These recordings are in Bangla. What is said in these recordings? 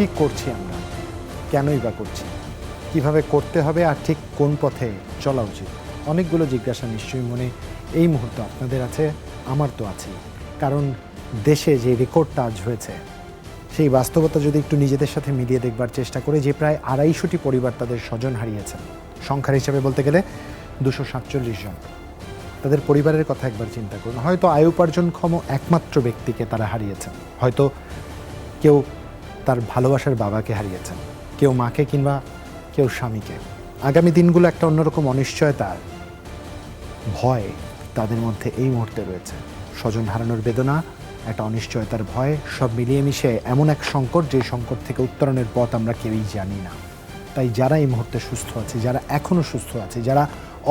কি করছি আমরা, কেনই বা করছি, কিভাবে করতে হবে, আর ঠিক কোন পথে চলা উচিত? অনেকগুলো জিজ্ঞাসা নিশ্চয়ই মনে এই মুহূর্তে আপনাদের আছে, আমার তো আছেই। কারণ দেশে যে রেকর্ডটা আজ হয়েছে, সেই বাস্তবতা যদি একটু নিজেদের সাথে মিলিয়ে দেখবার চেষ্টা করে, যে প্রায় 250টি পরিবার তাদের স্বজন হারিয়েছেন, সংখ্যার হিসাবে বলতে গেলে 247 জন। তাদের পরিবারের কথা একবার চিন্তা করুন। হয়তো আয় উপার্জনক্ষম একমাত্র ব্যক্তিকে তারা হারিয়েছেন, হয়তো কেউ তার ভালোবাসার বাবাকে হারিয়েছেন, কেউ মাকে, কিংবা কেউ স্বামীকে। আগামী দিনগুলো একটা অন্যরকম অনিশ্চয়তার ভয় তাদের মধ্যে এই মুহূর্তে রয়েছে। স্বজন হারানোর বেদনা, একটা অনিশ্চয়তার ভয়, সব মিলিয়ে মিশে এমন এক সংকট, যে সংকট থেকে উত্তরণের পথ আমরা কেউই জানি না। তাই যারা এই মুহূর্তে সুস্থ আছে, যারা এখনও সুস্থ আছে, যারা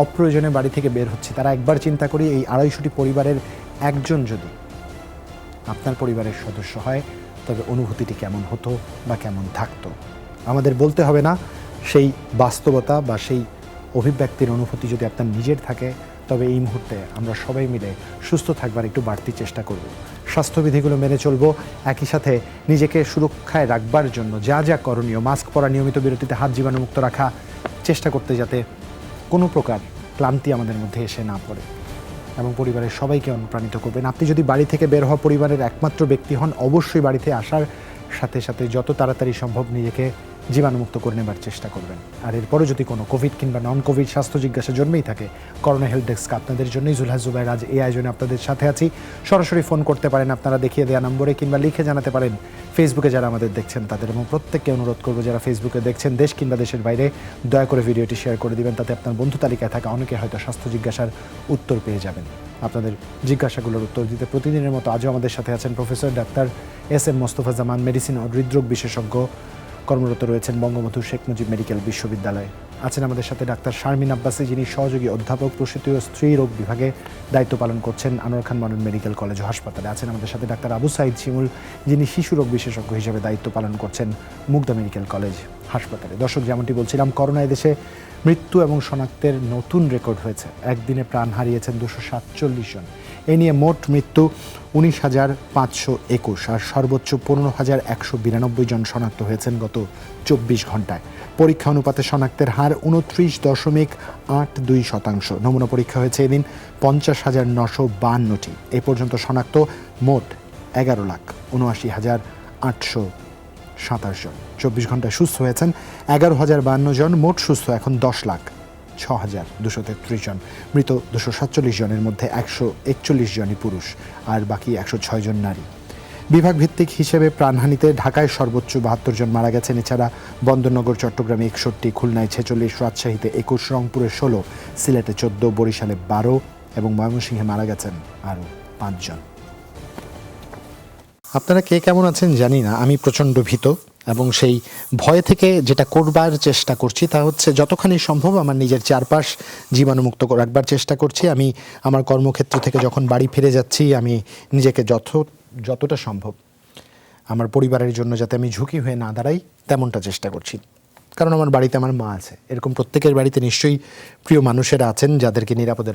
অপ্রয়োজনে বাড়ি থেকে বের হচ্ছে, তারা একবার চিন্তা করি, এই 250টি পরিবারের একজন যদি আপনার পরিবারের সদস্য হয়, তবে অনুভূতিটি কেমন হতো বা কেমন থাকতো। আমাদের বলতে হবে না, সেই বাস্তবতা বা সেই অভিব্যক্তির অনুভূতি যদি আপনার নিজের থাকে, তবে এই মুহূর্তে আমরা সবাই মিলে সুস্থ থাকবার একটু বাড়তি চেষ্টা করব। স্বাস্থ্যবিধিগুলো মেনে চলব, একই সাথে নিজেকে সুরক্ষায় রাখবার জন্য যা যা করণীয়, মাস্ক পরা, নিয়মিত বিরতিতে হাত জীবাণুমুক্ত রাখা, চেষ্টা করতে যাতে কোনো প্রকার ক্লান্তি আমাদের মধ্যে এসে না পড়ে, এবং পরিবারের সবাইকে অনুপ্রাণিত করবেন। আপনি যদি বাড়ি থেকে বের হওয়া পরিবারের একমাত্র ব্যক্তি হন, অবশ্যই বাড়িতে আসার সাথে সাথে যত তাড়াতাড়ি সম্ভব নিজেকে জীবাণুমুক্ত করে নেবার চেষ্টা করবেন। আর এরপরও যদি কোনো কোভিড কিংবা নন কোভিড স্বাস্থ্য জিজ্ঞাসা জন্মেই থাকে, করোনা হেলথ ডেস্ক আপনাদের জন্যই। জুলহাস জুবাইর আজ এই আয়োজনে আপনাদের সাথে আছি। সরাসরি ফোন করতে পারেন আপনারা দেখিয়ে দেওয়া নম্বরে, কিংবা লিখে জানাতে পারেন ফেসবুকে যারা আমাদের দেখছেন তাদের। এবং প্রত্যেককে অনুরোধ করবো, যারা ফেসবুকে দেখছেন দেশ কিংবা দেশের বাইরে, দয়া করে ভিডিওটি শেয়ার করে দিবেন। তাতে আপনার বন্ধু তালিকায় থাকা অনেকে হয়তো স্বাস্থ্য জিজ্ঞাসার উত্তর পেয়ে যাবেন। আপনাদের জিজ্ঞাসাগুলোর উত্তর দিতে প্রতিদিনের মতো আজও আমাদের সাথে আছেন প্রফেসর ডাক্তার এস.এম. মোস্তফা জামান, মেডিসিন ও হৃদরোগ বিশেষজ্ঞ, কর্মরত রয়েছেন বঙ্গবন্ধু শেখ মুজিব মেডিকেল বিশ্ববিদ্যালয়ে। আছেন আমাদের সাথে ডাক্তার শারমিন আব্বাসী, যিনি সহযোগী অধ্যাপক, প্রসূতি ও স্ত্রী রোগ বিভাগে দায়িত্ব পালন করছেন আনোয়ার খান মডার্ন মেডিকেল কলেজ ও হাসপাতালে। আছেন আমাদের সাথে ডাক্তার আবু সাইদ শিমুল, যিনি শিশু রোগ বিশেষজ্ঞ হিসেবে দায়িত্ব পালন করছেন মুগদা মেডিকেল কলেজ হাসপাতালে। দর্শক, যেমনটি বলছিলাম, করোনায় দেশে মৃত্যু এবং শনাক্তের নতুন রেকর্ড হয়েছে। একদিনে প্রাণ হারিয়েছেন 247 জন। এ নিয়ে মোট মৃত্যু 19,521, আর সর্বোচ্চ 15,192 জন শনাক্ত হয়েছেন গত 24 ঘন্টায়। পরীক্ষা অনুপাতে শনাক্তের হার 29.82%। নমুনা পরীক্ষা হয়েছে এদিন 50,952টি। এ পর্যন্ত শনাক্ত মোট 11,79,827 জন। 24 ঘন্টায় সুস্থ হয়েছেন 11,052 জন। মোট সুস্থ এখন 10,06,233 জন। মৃত 247 জনের মধ্যে 141 জনই পুরুষ, আর বাকি 106 জন নারী। বিভাগ ভিত্তিক হিসেবে প্রাণহানিতে ঢাকায় সর্বোচ্চ 72 জন মারা গেছেন। এছাড়া বন্দরনগর, চট্টগ্রামে 61, খুলনায় 46, রাজশাহীতে 21, রংপুরে 16, সিলেটে 14, বরিশালে 12 এবং ময়মনসিংহে মারা গেছেন আরও 5 জন। আপনারা কে কেমন আছেন জানি না, আমি প্রচণ্ড ভীত, এবং সেই ভয় থেকে যেটা করবার চেষ্টা করছি তা হচ্ছে যতখানি সম্ভব আমার নিজের চারপাশ জীবাণুমুক্ত রাখবার চেষ্টা করছি। আমি আমার কর্মক্ষেত্র থেকে যখন বাড়ি ফিরে যাচ্ছি, আমি নিজেকে যতটা সম্ভব আমার পরিবারের জন্য যাতে আমি ঝুঁকি হয়ে না দাঁড়াই, তেমনটা চেষ্টা করছি। কারণ আমার বাড়িতে আমার মা আছে, এরকম প্রত্যেকের বাড়িতে নিশ্চয়ই প্রিয় মানুষেরা আছেন যাদেরকে নিরাপদে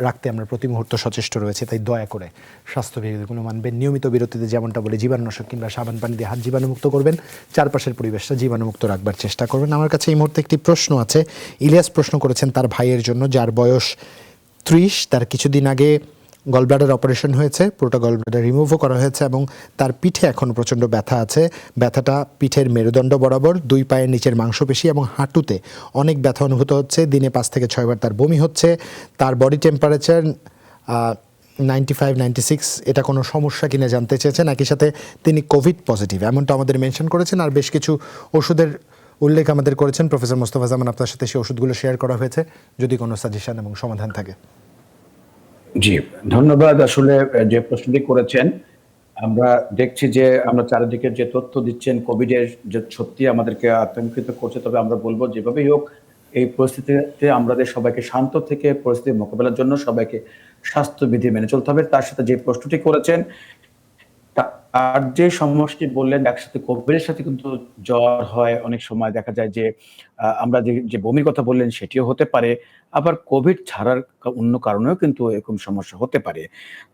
রাখতে আমরা প্রতি মুহূর্ত সচেষ্ট রয়েছে। তাই দয়া করে স্বাস্থ্যবিধিগুলো মানবেন। নিয়মিত বিরতিতে যেমনটা বলে জীবাণুনাশক কিংবা সাবান পানি দিয়ে হাত জীবাণুমুক্ত করবেন, চারপাশের পরিবেশটা জীবাণুমুক্ত রাখবার চেষ্টা করবেন। আমার কাছে এই মুহূর্তে একটি প্রশ্ন আছে। ইলিয়াস প্রশ্ন করেছেন তার ভাইয়ের জন্য, যার বয়স 30, তার কিছুদিন আগে গলব্লাডার অপারেশন হয়েছে, পুরোটা গলব্লাডার রিমুভও করা হয়েছে, এবং তার পিঠে এখন প্রচণ্ড ব্যথা আছে। ব্যথাটা পিঠের মেরুদণ্ড বরাবর, 2 পায়ের নিচের মাংসপেশি এবং হাঁটুতে অনেক ব্যথা অনুভূত হচ্ছে। দিনে 5 থেকে 6 বার তার বমি হচ্ছে। তার বডি টেম্পারেচার 95-96। এটা কোনো সমস্যা কিনা জানতে চেয়েছেন। একই সাথে তিনি কোভিড পজিটিভ এমনটা আমাদের মেনশন করেছেন, আর বেশ কিছু ওষুধের উল্লেখ আমাদের করেছেন। প্রফেসর মোস্তফা জামান, আপনার সাথে সেই ওষুধগুলো শেয়ার করা হয়েছে, যদি কোনো সাজেশন এবং সমাধান থাকে। জি, ধন্যবাদ। আসলে যে প্রশ্নটি করেছেন, আমরা দেখছি যে আমরা চারিদিকে যে তথ্য দিচ্ছেন কোভিডের, যে সত্যি আমাদেরকে আতঙ্কিত করছে। তবে আমরা বলবো, যেভাবেই হোক এই পরিস্থিতিতে আমাদের সবাইকে শান্ত থেকে পরিস্থিতি মোকাবেলার জন্য সবাইকে স্বাস্থ্যবিধি মেনে চলতে হবে। তার সাথে যে প্রশ্নটি করেছেন, তার যে সমস্যাটি বললেন একসাথে কোভিডের সাথে কিন্তু জ্বর হয়, অনেক সময় দেখা যায় যে আমরা যে বমির কথা বললেন সেটিও হতে পারে। আবার কোভিড ছাড়ার অন্য কারণেও কিন্তু এরকম সমস্যা হতে পারে।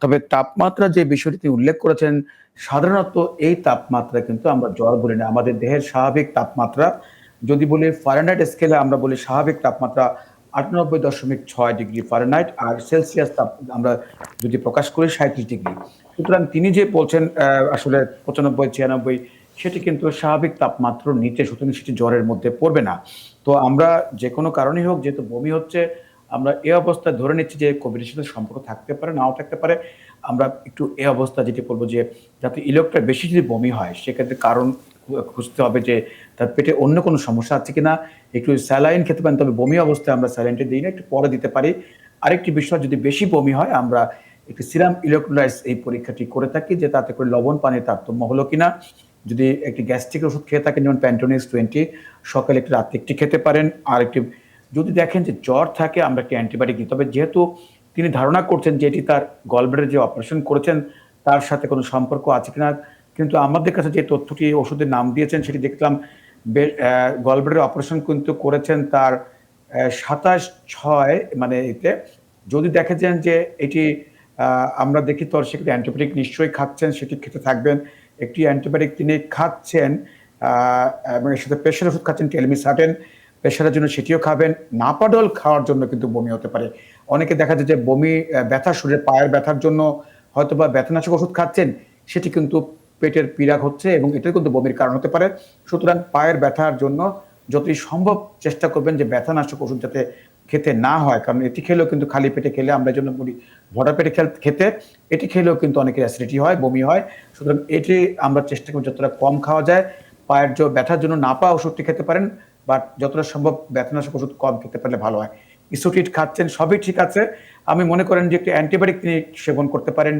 তবে তাপমাত্রা যে বিষয়টি তিনি উল্লেখ করেছেন, সাধারণত এই তাপমাত্রা কিন্তু আমরা জ্বর বলি না। আমাদের দেহের স্বাভাবিক তাপমাত্রা যদি বলি ফারেনহাইট স্কেলে আমরা বলি স্বাভাবিক তাপমাত্রা ৯৮.৬ ডিগ্রি ফারেনহাইট, আর সেলসিয়াস তাপ আমরা যদি প্রকাশ করি ৩৭ ডিগ্রি। সুতরাং তিনি যে বলছেন আসলে ৯৫-৯৬ সেটি কিন্তু স্বাভাবিক তাপমাত্রার নিচে, সুতরাং সেটি জ্বরের মধ্যে পড়বে না। তো আমরা যেকোনো কারণেই হোক, যেহেতু বমি হচ্ছে, আমরা এই অবস্থায় ধরে নিচ্ছি যে কোভিডের সাথে সম্পর্ক থাকতে পারে, নাও থাকতে পারে। আমরা একটু এই অবস্থা যেটি করব যে যাতে ইলেকট্রন বেশি যদি বমি হয় সেক্ষেত্রে কারণ খুঁজতে হবে যে তার পেটে অন্য কোনো সমস্যা আছে কিনা। একটু স্যালাইন খেতে পারেন, তবে বমি অবস্থায় আমরা স্যালাইনটা দিই না, একটু পরে দিতে পারি। আরেকটি বিষয়, যদি বেশি বমি হয় আমরা একটি সিরাম ইলেক্ট্রোলাইটস এই পরীক্ষাটি করে থাকি যে তাতে করে লবণ পানির তারতম্য হলো কিনা। যদি একটি গ্যাস্ট্রিক ওষুধ খেয়ে থাকেন যেমন প্যান্টোনিক্স 20 সকালে একটি রাতে একটি খেতে পারেন। আর একটি যদি দেখেন যে জ্বর থাকে আমরা একটি অ্যান্টিবায়োটিক দিই। তবে যেহেতু তিনি ধারণা করছেন যে এটি তার গলব্লাডারে যে অপারেশন করেছেন তার সাথে কোনো সম্পর্ক আছে কিনা, কিন্তু আমাদের কাছে যে তথ্যটি ওষুধের নাম দিয়েছেন সেটি দেখলাম গলব্লাডারে অপারেশন কিন্তু করেছেন তার ২৭/৬ মানে এতে। যদি দেখেছেন যে এটি আমরা দেখি তো সেক্ষেত্রে অ্যান্টিবায়োটিক নিশ্চয়ই খাচ্ছেন, সেটি খেতে থাকবেন। একটি অ্যান্টিবায়োটিক তিনি খাচ্ছেন এবং এর সাথে প্রেশার ওষুধ খাচ্ছেন টেলমিসার্টেন, প্রেশারের জন্য সেটিও খাবেন। নাপাডল খাওয়ার জন্য কিন্তু বমি হতে পারে। অনেকে দেখা যায় যে বমি ব্যথা, শরীরে পায়ের ব্যথার জন্য হয়তোবা ব্যথানাশক ওষুধ খাচ্ছেন, সেটি কিন্তু পেটের পীড়া হচ্ছে এবং এটাও কিন্তু বমির কারণ হতে পারে। সুতরাং পায়ের ব্যথার জন্য যতই সম্ভব চেষ্টা করবেন যে ব্যথানাশক ওষুধ যাতে খেতে না হয়, কারণ এটি খেলেও কিন্তু খালি পেটে খেলে আমরা জন্য বলি ভরা পেটে খেতে, এটি খেলেও কিন্তু অনেকের অ্যাসিডিটি হয়, বমি হয়। সুতরাং এটি আমরা চেষ্টা করি যতটা কম খাওয়া যায়। পায়ের ব্যথার জন্য নাপা ওষুধটি খেতে পারেন, বাট যতটা সম্ভব ব্যথানাশক ওষুধ কম খেতে পারলে ভালো হয়। ইসোটিট খাচ্ছেন, সবই ঠিক আছে। আমি মনে করেন যে একটি অ্যান্টিবায়োটিক তিনি সেবন করতে পারেন,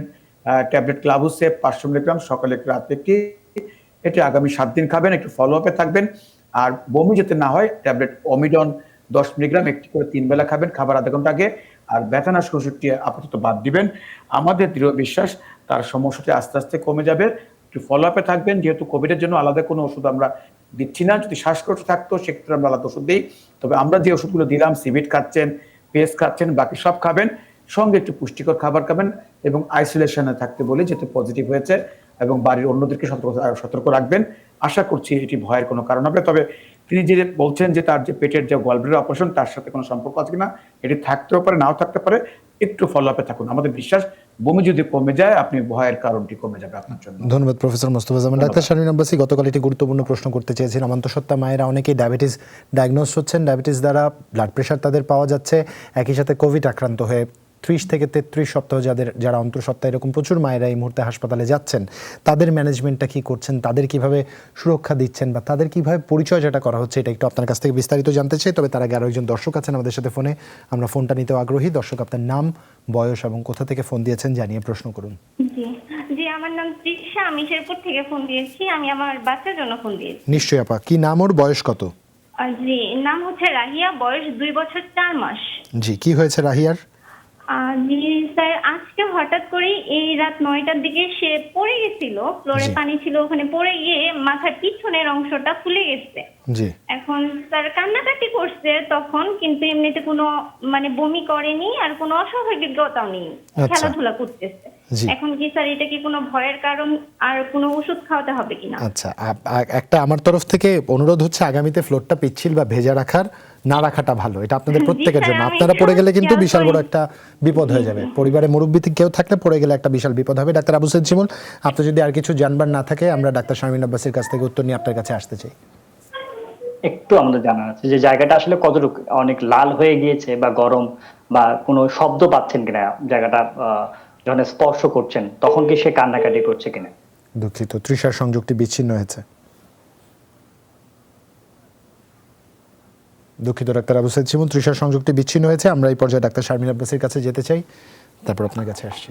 ট্যাবলেট ক্লাবুসেপ ৫০০ মিলিগ্রাম সকালে একটু রাতে একটি, এটি আগামী ৭ দিন খাবেন, একটু ফলো আপে থাকবেন। আর বমি যাতে না হয় ট্যাবলেট অমিডন ১০ মিলিগ্রাম একটি করে ৩ বেলা খাবেন, খাবার আধা ঘন্টা আগে। আর ব্যথানাশক ওষুধটি আপাতত বাদ দিবেন। আমাদের দৃঢ় বিশ্বাস তার সমস্যাটি আস্তে আস্তে কমে যাবে। একটু ফলো আপে থাকবেন, যেহেতু কোভিডের জন্য আলাদা কোনো ওষুধ আমরা দিচ্ছি না। যদি শ্বাসকষ্ট থাকতো সেক্ষেত্রে আমরা আলাদা ওষুধ দিই। তবে আমরা যে ওষুধগুলো দিলাম, সিভিট খাচ্ছেন, পেস খাচ্ছেন, বাকি সব খাবেন, সঙ্গে একটু পুষ্টিকর খাবার খাবেন এবং আইসোলেশনে থাকতে বলি যেহেতু পজিটিভ হয়েছে, এবং বাড়ির অন্যদেরকে সতর্ক রাখবেন। আশা করছি এটি ভয়ের কোনো কারণ হবে। তবে তিনি যে বলছেন যে তার যে পেটের যে গলব্লাডার অপারেশন তার সাথে কোনো সম্পর্ক আছে কিনা, এটি থাকতেও পারে, নাও থাকতে পারে। একটু ফলো আপে থাকুন। আমাদের বিশ্বাস বমি যদি কমে যায় আপনি ভয়ের কারণটি কমে যাবে আপনার জন্য। ধন্যবাদ প্রফেসর মোস্তফা জামান। ডাক্তার শারমিন আব্বাসী, গতকাল একটি গুরুত্বপূর্ণ প্রশ্ন করতে চেয়েছিলাম। অন্তঃসত্ত্বা মায়েরা অনেকেই ডায়াবেটিস ডায়াগনোস হচ্ছেন, ডায়াবেটিস দ্বারা ব্লাড প্রেশার তাদের পাওয়া যাচ্ছে, একই সাথে কোভিড আক্রান্ত হয়ে ৩০ থেকে ৩৩ সপ্তাহ যারা অন্তঃসত্ত্বা, এরকম প্রচুর মায়েরা এই মুহূর্তে হাসপাতালে যাচ্ছেন, তাদের ম্যানেজমেন্টটা কি করছেন, তাদের কিভাবে সুরক্ষা দিচ্ছেন বা তাদের কিভাবে পরিচর্যাটা করা হচ্ছে, এটা একটু আপনার কাছ থেকে বিস্তারিত জানতে চাই। তবে তার আগে আরও একজন দর্শক আছেন আমাদের সাথে ফোনে, আমরা ফোনটা নিতেও আগ্রহী। দর্শক, আপনার নাম, বয়স এবং কোথা থেকে ফোন দিয়েছেন জানিয়ে প্রশ্ন করুন। জি, আমার নাম তৃষা, আমি শেরপুর থেকে ফোন দিয়েছি। আমি আমার বাচ্চার জন্য ফোন দিয়েছি। নিশ্চয়ই আপা, কি নাম, ওর বয়স কত? জি, নাম হচ্ছে রাহিয়া, বয়স 2 বছর 4 মাস। জি, কি হয়েছে রাহিয়ার? জি স্যার, আজকে হঠাৎ করে এই রাত 9টার দিকে সে পড়ে গেছিল, ফ্লোরে পানি ছিল, ওখানে পড়ে গিয়ে মাথার পিছনের অংশটা ফুলে গেছে। জি, এখন স্যার কান্নাকাটি করছে তখন, কিন্তু এমনিতে কোনো মানে বমি করেনি আর কোনো অস্বাভাবিকতাও নেই, খেলাধুলা করতেছে। এখন কি স্যার এটা কি কোনো ভয়ের কারণ আর কোনো ওষুধ খাওয়াতে হবে কিনা? আচ্ছা, একটা আমার তরফ থেকে অনুরোধ হচ্ছে আগামীতে ফ্লোরটা পিচ্ছিল বা ভেজা না রাখাটা ভালো, এটা আপনাদের প্রত্যেকের জন্য। আপনারা পড়ে গেলে কিন্তু বিশাল বড় একটা বিপদ হয়ে যাবে, পরিবারে মুরব্বী কেউ থাকলে পড়ে গেলে একটা বিশাল বিপদ হবে। ডাক্তার আবু সাইদ শিমুল, আপনি যদি আর কিছু জানবার না থাকে আমরা ডাক্তার শারমিন আব্বাসীর কাছ থেকে উত্তর নিয়ে আপনার কাছে আসতে চাই। একটু আমাদের জানার আছে যে জায়গাটা আসলে কতটুকু অনেক লাল হয়ে গিয়েছে বা গরম, বা কোনো শব্দ পাচ্ছেন কিনা জায়গাটা যখন স্পর্শ করছেন, তখন কি সে কান্নাকাটি করছে কিনা? দুঃখিত, তৃষার সংযোগটি বিচ্ছিন্ন হয়েছে। দুঃখিত ডাক্তার আবু সাইদ শিমুল, তৃষার সংযোগটি বিচ্ছিন্ন হয়েছে। আমরা এই পর্যায়ে ডাক্তার শারমিন আব্বাসীর কাছে যেতে চাই, তারপর আপনার কাছে আসছি।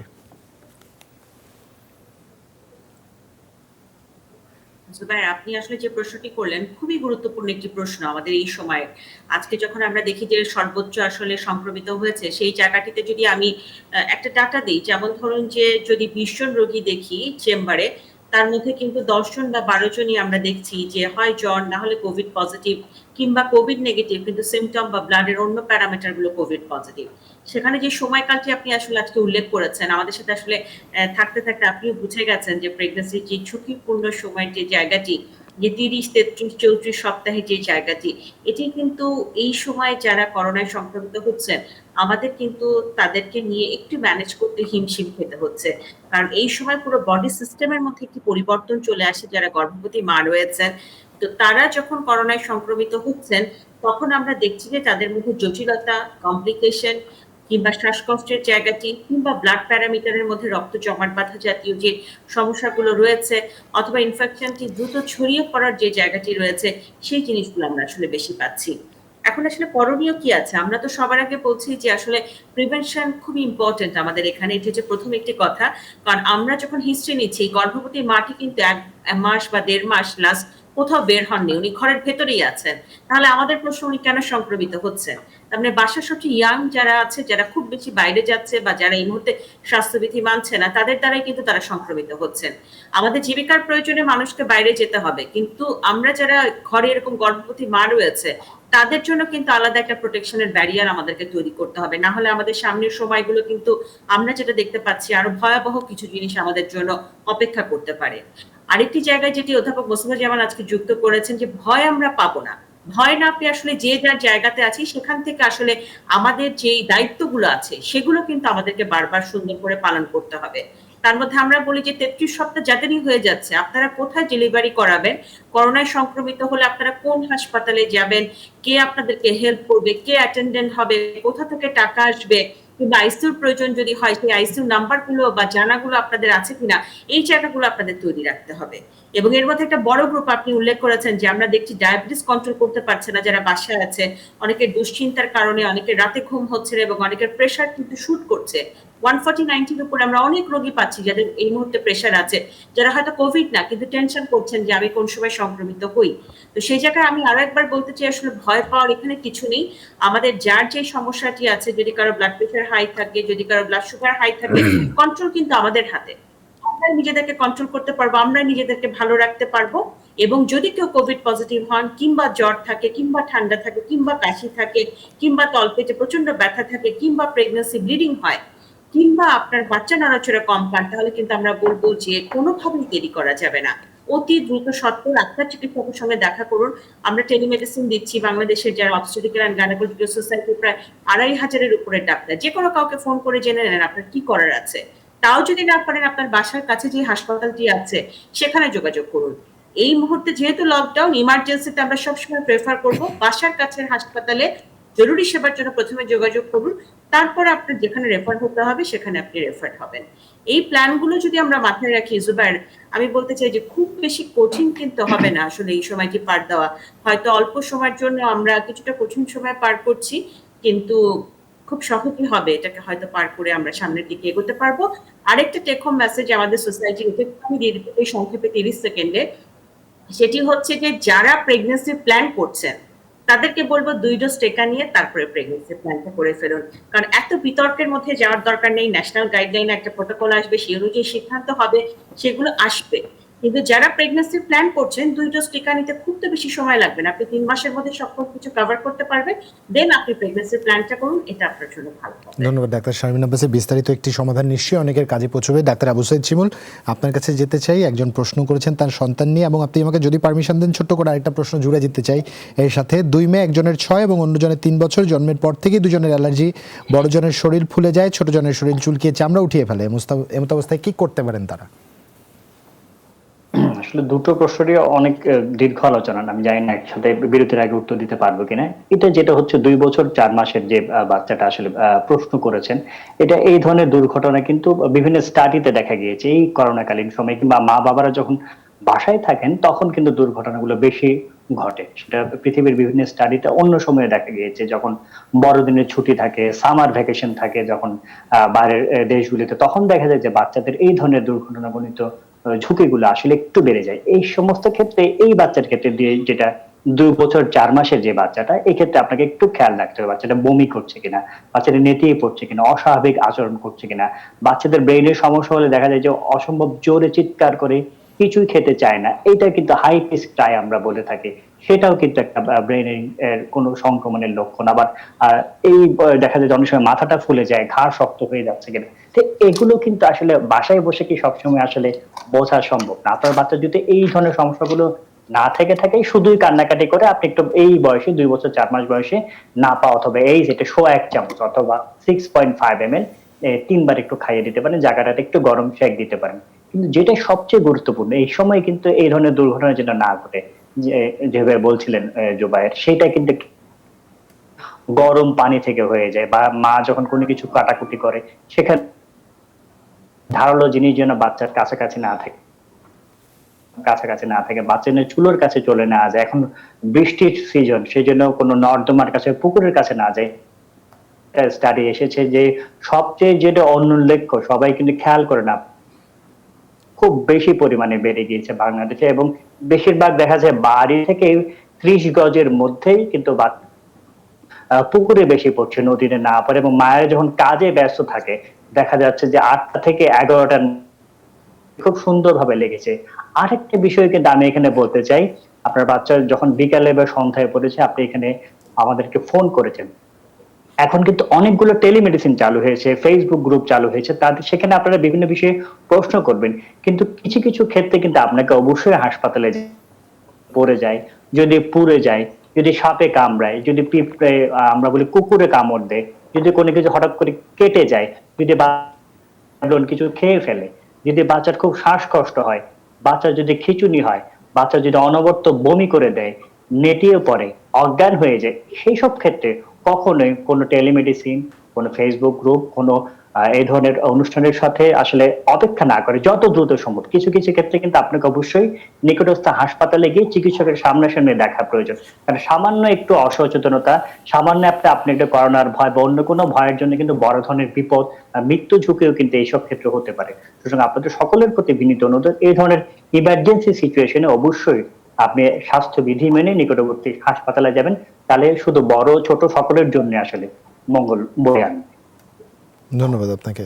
জুবায়ের, আপনি আসলে যে প্রশ্নটি করলেন খুবই গুরুত্বপূর্ণ একটি প্রশ্ন আমাদের এই সময়ে। আজকে যখন আমরা দেখি যে সর্বোচ্চ আসলে সংক্রমিত হয়েছে, সেই জায়গাটিতে যদি আমি একটা ডাটা দিই, যেমন ধরুন যে যদি ২০ জন রোগী দেখি চেম্বারে, তার মধ্যে কিন্তু ১০ জন বা ১২ জনই আমরা দেখছি যে হয় জ্বর, না হলে কোভিড পজিটিভ কিংবা কোভিড নেগেটিভ কিন্তু সিম্পটম বা ব্লাডের অন্য প্যারামিটার গুলো কোভিড পজিটিভ। সেখানে যে সময়কালটি আপনি আসলে আজকে উল্লেখ করেছেন, আমাদের সাথে আসলে থাকতে, থাকতে আপনিও বুঝে গেছেন যে প্রেগন্যান্সির যে ঝুঁকিপূর্ণ সময়ের যে জায়গাটি, যে ৩০, ৩৩, ৩৪ সপ্তাহে যে জায়গাটি, এটি কিন্তু এই সময় যারা করোনায় সংক্রমিত হচ্ছেন, আমাদের কিন্তু তাদেরকে নিয়ে একটু ম্যানেজ করতে হিমশিম খেতে হচ্ছে। কারণ এই সময় পুরো বডি সিস্টেমের মধ্যে একটি পরিবর্তন চলে আসে যারা গর্ভবতী মা রয়েছেন। তো তারা যখন করোনায় সংক্রমিত হচ্ছেন, তখন আমরা দেখছি যে তাদের মধ্যে জটিলতা, কমপ্লিকেশন কিংবা শ্বাসকষ্টের জায়গাটি কিংবা ব্লাড প্যারামিটারের মধ্যে রক্ত জমাট বাঁধা জাতীয় যে সমস্যাগুলো রয়েছে, অথবা ইনফেকশনটি দ্রুত ছড়িয়ে পড়ার যে জায়গাটি রয়েছে, সেই জিনিসগুলো আমরা আসলে বেশি পাচ্ছি। এখন আসলে করণীয় কি আছে? আমরা তো সবার আগে বলছি যে আসলে প্রিভেনশন খুবই ইম্পর্টেন্ট আমাদের এখানে। এটা হচ্ছে প্রথম একটি কথা। কারণ আমরা যখন হিস্ট্রি নিচ্ছি, গর্ভবতী মাটি কিন্তু ১ মাস বা ১.৫ মাস লাস্ট কোথাও বের হননি। উনি ঘরের ভেতরেই আছেন। তাহলে আমাদের প্রশ্ন, উনি কেন সংক্রমিত হচ্ছেন? তার মানে বাসার সবচেয়ে ইয়াং যারা আছে, যারা খুব বেশি বাইরে যাচ্ছে বা যারা এই মুহূর্তে স্বাস্থ্যবিধি মানছে না, তাদের দ্বারাই কিন্তু তারা সংক্রমিত হচ্ছেন। আমাদের জীবিকার প্রয়োজনে মানুষকে বাইরে যেতে হবে। কিন্তু আমরা যারা ঘরে এরকম গর্ভবতী মা রয়েছে, তাদের জন্য কিন্তু আলাদা একটা প্রোটেকশনের ব্যারিয়ার আমাদেরকে তৈরি করতে হবে। না হলে আমাদের সামনের সময়গুলো কিন্তু আমরা যেটা দেখতে পাচ্ছি, আরো ভয়াবহ কিছু জিনিস আমাদের জন্য অপেক্ষা করতে পারে। আরেকটি জায়গায় যেটি অধ্যাপক মোস্তফা আজকে যুক্ত করেছেন, যে ভয় আমরা পাবো না। ভয় না পেয়ে আসলে যে যার জায়গাতে আছি, সেখান থেকে আসলে আমাদের যেই দায়িত্বগুলো আছে, সেগুলো কিন্তু আমাদেরকে বারবার সুন্দর করে পালন করতে হবে। তার মধ্যে আমরা বলি যে ৩৩ সপ্তাহ যাদেরই হয়ে যাচ্ছে, আপনারা কোথায় ডেলিভারি করাবেন, করোনায় সংক্রমিত হলে আপনারা কোন হাসপাতালে যাবেন, কে আপনাদেরকে হেল্প করবে, কে অ্যাটেন্ডেন্ট হবে, কোথা থেকে টাকা আসবে, কিংবা আইসিইউর প্রয়োজন যদি হয়, সেই আইসিইউ নাম্বারগুলো বা জানাগুলো আপনাদের আছে কিনা, এই জায়গাগুলো আপনাদের তৈরি রাখতে হবে। এবং এর মধ্যে একটা বড় গ্রুপ আপনি উল্লেখ করেছেন, যে আমরা দেখছি ডায়াবেটিস কন্ট্রোল করতে পারছে না যারা বাসায় আছে, অনেকের দুশ্চিন্তার কারণে, অনেকের রাতে ঘুম হচ্ছে না, এবং অনেকের প্রেশার কিন্তু শুট করছে। 140/90 উপরে আমরা অনেক রোগী পাচ্ছি যাদের এই মুহূর্তে প্রেশার আছে, যারা হয়তো কোভিড না, কিন্তু টেনশন করছেন যে আমি কোন সময় সংক্রমিত হই। তো সেই জায়গায় আমি আরো একবার বলতে চাই, আসলে ভয় পাওয়ার এখানে কিছু নেই। আমাদের যার যে সমস্যাটি আছে, যদি কারো ব্লাড প্রেশার হাই থাকে, যদি কারো ব্লাড সুগার হাই থাকে, কন্ট্রোল কিন্তু আমাদের হাতে। আমরা নিজেদেরকে কন্ট্রোল করতে পারবো, আমরা নিজেদেরকে ভালো রাখতে পারবো। এবং যদি কেউ কোভিড পজিটিভ হন, কিংবা জ্বর থাকে, কিংবা ঠান্ডা থাকে, কিংবা কাশি থাকে, কিংবা তলপেটে প্রচন্ড ব্যথা থাকে, কিংবা প্রেগন্যান্সি ব্লিডিং হয়, কিংবা আপনার বাচ্চা নড়াচড়া কম পান, তাহলে কিন্তু আমরা বলবো যে কোনোভাবেই দেরি করা যাবে না। অতি দ্রুত সত্ত্বর আপনার চিকিৎসকের সঙ্গে দেখা করুন। আমরা টেলিমেডিসিন দিচ্ছি। বাংলাদেশের যারা অবস্টেট্রিক্যাল এন্ড গাইনোকোলজিক্যাল সোসাইটি প্রায় ২৫০০-এর উপরে ডাক্তার। যে কোনো কাউকে ফোন করে জেনে নেন আপনার কি করার আছে। তাও যদি না পারেন, আপনার বাসার কাছে যে হাসপাতালটি আছে, সেখানে যোগাযোগ করুন। এই মুহূর্তে যেহেতু লকডাউন, ইমার্জেন্সিতে আমরা সবসময় প্রেফার করব বাসার কাছের হাসপাতালে জরুরি সেবার জন্য প্রথমে যোগাযোগ করুন। তারপর আপনার যেখানে রেফার হতে হবে, সেখানে আপনি রেফার হবেন। এই প্ল্যানগুলো যদি আমরা মাথায় রাখি জুবায়ের, আমি বলতে চাই যে খুব বেশি কঠিন কিন্তু হবে না আসলে এই সময়টি পার দেওয়া। হয়তো অল্প সময়ের জন্য আমরা কিছুটা কঠিন সময় পার করছি, কিন্তু খুব সহজই হবে, এটাকে হয়তো পার করে আমরা সামনের দিকে এগোতে পারবো। আরেকটা টেক হোম মেসেজ আমাদের সোসাইটির, আমি দিয়ে দিতে চাই সংক্ষেপে ৩০ সেকেন্ডে। সেটি হচ্ছে যে যারা প্রেগন্যান্সি প্ল্যান করছেন, তাদেরকে বলবো ২ ডোজ টিকা নিয়ে তারপরে প্রেগন্যান্সি প্ল্যানটা করে ফেলুন। কারণ এত বিতর্কের মধ্যে যাওয়ার দরকার নেই। ন্যাশনাল গাইডলাইন একটা প্রোটোকল আসবে, সেই অনুযায়ী সিদ্ধান্ত হবে, সেগুলো আসবে। কিন্তু যারা প্রেগন্যান্সি প্ল্যান করছেন, ২ ডোজ টিকা নিতে খুব তো বেশি সময় লাগবে না। আপনি ৩ মাসের মধ্যে সব কিছু কভার করতে পারবেন। দেন আপনি প্রেগন্যান্সি প্ল্যানটা করুন, এটা আপনার জন্য ভালো হবে। ধন্যবাদ ডাক্তার শারমিন আব্বাসী। বিস্তারিত একটি সমাধান নিশ্চয়ই অনেকের কাজে পৌঁছবে। ডাক্তার আবু সাইদ শিমুল, আপনার কাছে যেতে চাই। একজন প্রশ্ন করেছেন তার সন্তান নিয়ে, এবং আপনি আমাকে যদি পারমিশন দেন ছোট্ট করে আরেকটা প্রশ্ন জুড়ে দিতে চাই এর সাথে। ২ মেয়ে, একজনের ৬ এবং অন্যজনের ৩ বছর। জন্মের পর থেকেই দুজনের অ্যালার্জি। বড়জনের শরীর ফুলে যায়, ছোটজনের শরীর চুলকিয়ে চামড়া উঠিয়ে ফেলে। এমত অবস্থায় কি করতে পারেন তারা? আসলে দুটো প্রশ্নই অনেক দীর্ঘ আলোচনা, আমি জানি না একসাথে বিরতির আগে উত্তর দিতে পারবো কিনা। এটা যেটা হচ্ছে 2 বছর 4 মাসের যে বাচ্চাটা আসলে প্রশ্ন করেছেন, এটা এই ধরনের দুর্ঘটনা কিন্তু বিভিন্ন স্টাডিতে দেখা গিয়েছে। এই করোনাকালীন সময় কিংবা মা বাবারা যখন বাসায় থাকেন, তখন কিন্তু দুর্ঘটনাগুলো বেশি ঘটে। সেটা পৃথিবীর বিভিন্ন স্টাডিতে অন্য সময়ে দেখা গিয়েছে, যখন বড়দিনের ছুটি থাকে, সামার ভ্যাকেশন থাকে, যখন বাইরের দেশগুলিতে, তখন দেখা যায় যে বাচ্চাদের এই ধরনের দুর্ঘটনাগুলিত ঝুঁকিগুলো আসলে একটু বেড়ে যায়। এই সমস্ত ক্ষেত্রে এই বাচ্চার ক্ষেত্রে যেটা 2 বছর 4 মাসের যে বাচ্চাটা, এই ক্ষেত্রে আপনাকে একটু খেয়াল রাখতে হবে বাচ্চাটা বমি করছে কিনা, বাচ্চাটা নেতিয়ে পড়ছে কিনা, অস্বাভাবিক আচরণ করছে কিনা। বাচ্চাদের ব্রেইনের সমস্যা হলে দেখা যায় যে অসম্ভব জোরে চিৎকার করে, কিছুই খেতে চায় না। এইটা কিন্তু হাই পিচ ক্রাই আমরা বলে থাকি। সেটাও কিন্তু একটা ব্রেইনের কোনো সংক্রমণের লক্ষণ। আবার এই দেখা যায় যে অনেক সময় মাথাটা ফুলে যায়, ঘাড় শক্ত হয়ে যাচ্ছে কিনা। তো এগুলো কিন্তু আসলে বাসায় বসে কি সবসময় আসলে বোঝা সম্ভব না। আপনার বাচ্চা যদি এই ধরনের সমস্যাগুলো না থেকে থাকে, শুধুই কান্নাকাটি করে, আপনি একটু এই বয়সে 2 বছর 4 মাস বয়সে নাপা অথবা এইজ এটা 1 চামচ অথবা 6.5 ml 3 বার একটু খাইয়ে দিতে পারেন, জায়গাটাতে একটু গরম সেক দিতে পারেন। কিন্তু যেটা সবচেয়ে গুরুত্বপূর্ণ এই সময় কিন্তু এই ধরনের দুর্ঘটনা যেন না ঘটে, যেভাবে বলছিলেন জুবায়ের, সেটা কিন্তু গরম পানি থেকে হয়ে যায়, বা মা যখন কোনো কিছু কাটাকুটি করে সেখানে ধারালো জিনিস যেন বাচ্চার কাছাকাছি না থাকে, বাচ্চা যেন চুলোর কাছে চলে না যায়। এখন বৃষ্টির সিজন, সেই জন্য কোনো নর্দমার কাছে, পুকুরের কাছে না যায়। স্টাডি এসেছে যে সবচেয়ে যেটা অনুল্লেখ্য, সবাই কিন্তু খেয়াল করে না, খুব বেশি পরিমাণে বেড়ে গিয়েছে বাংলাদেশে, এবং বেশিরভাগ দেখা যায় বাড়ি থেকে 30 গজের মধ্যেই কিন্তু পুকুরে বেশি পড়ছে, নদীতে না পড়ে। এবং মায়ের যখন কাজে ব্যস্ত থাকে, দেখা যাচ্ছে যে 8টা থেকে 11টার খুব সুন্দরভাবে লেগেছে। আরেকটা বিষয় কিন্তু আমি এখানে বলতে চাই, আপনার বাচ্চা যখন বিকালে বা সন্ধ্যায় পড়েছে, আপনি এখানে আমাদেরকে ফোন করেছেন। এখন কিন্তু অনেকগুলো টেলিমেডিসিন চালু হয়েছে, ফেসবুক গ্রুপ চালু হয়েছে, তাদের সেখানে আপনারা বিভিন্ন বিষয়ে প্রশ্ন করবেন। কিন্তু কিছু কিছু ক্ষেত্রে কিন্তু আপনাকে অবশ্যই হাসপাতালে পড়ে যায়, যদি পুড়ে যায়, যদি সাপে কামড়ায়, যদি পিঁপড়ে আমরা বলি কুকুরে কামড় দেয়, যদি কোনো কিছু হঠাৎ করে কেটে যায়, যদি কিছু খেয়ে ফেলে, যদি বাচ্চার খুব শ্বাসকষ্ট হয়, বাচ্চার যদি খিঁচুনি হয়, বাচ্চা যদি অনবরত বমি করে দেয়, নেটিয়ে পড়ে, অজ্ঞান হয়ে যায়, সেই সব ক্ষেত্রে কখনোই কোনো টেলিমেডিসিন, কোনো ফেসবুক গ্রুপ, কোনো এই ধরনের অনুষ্ঠানের সাথে আসলে অপেক্ষা না করে যত দ্রুত সম্ভব, কিছু কিছু ক্ষেত্রে কিন্তু আপনাকে অবশ্যই নিকটস্থ হাসপাতালে গিয়ে চিকিৎসকের সামনাসামনি দেখা প্রয়োজন। কারণ সামান্য একটু অসচেতনতা, সামান্য আপনি একটা করোনার ভয় বা অন্য কোনো ভয়ের জন্য কিন্তু বড় ধরনের বিপদ, মৃত্যু ঝুঁকিও কিন্তু এইসব ক্ষেত্রে হতে পারে। সুতরাং আপনাদের সকলের প্রতি বিনীত অনুরোধ, এই ধরনের ইমার্জেন্সি সিচুয়েশনে অবশ্যই আপনি স্বাস্থ্যবিধি মেনে নিকটবর্তী হাসপাতালে যাবেন। তাহলে শুধু বড় ছোট সকলের জন্য আসলে মঙ্গল বয়ে আনবে। ধন্যবাদ আপনাকে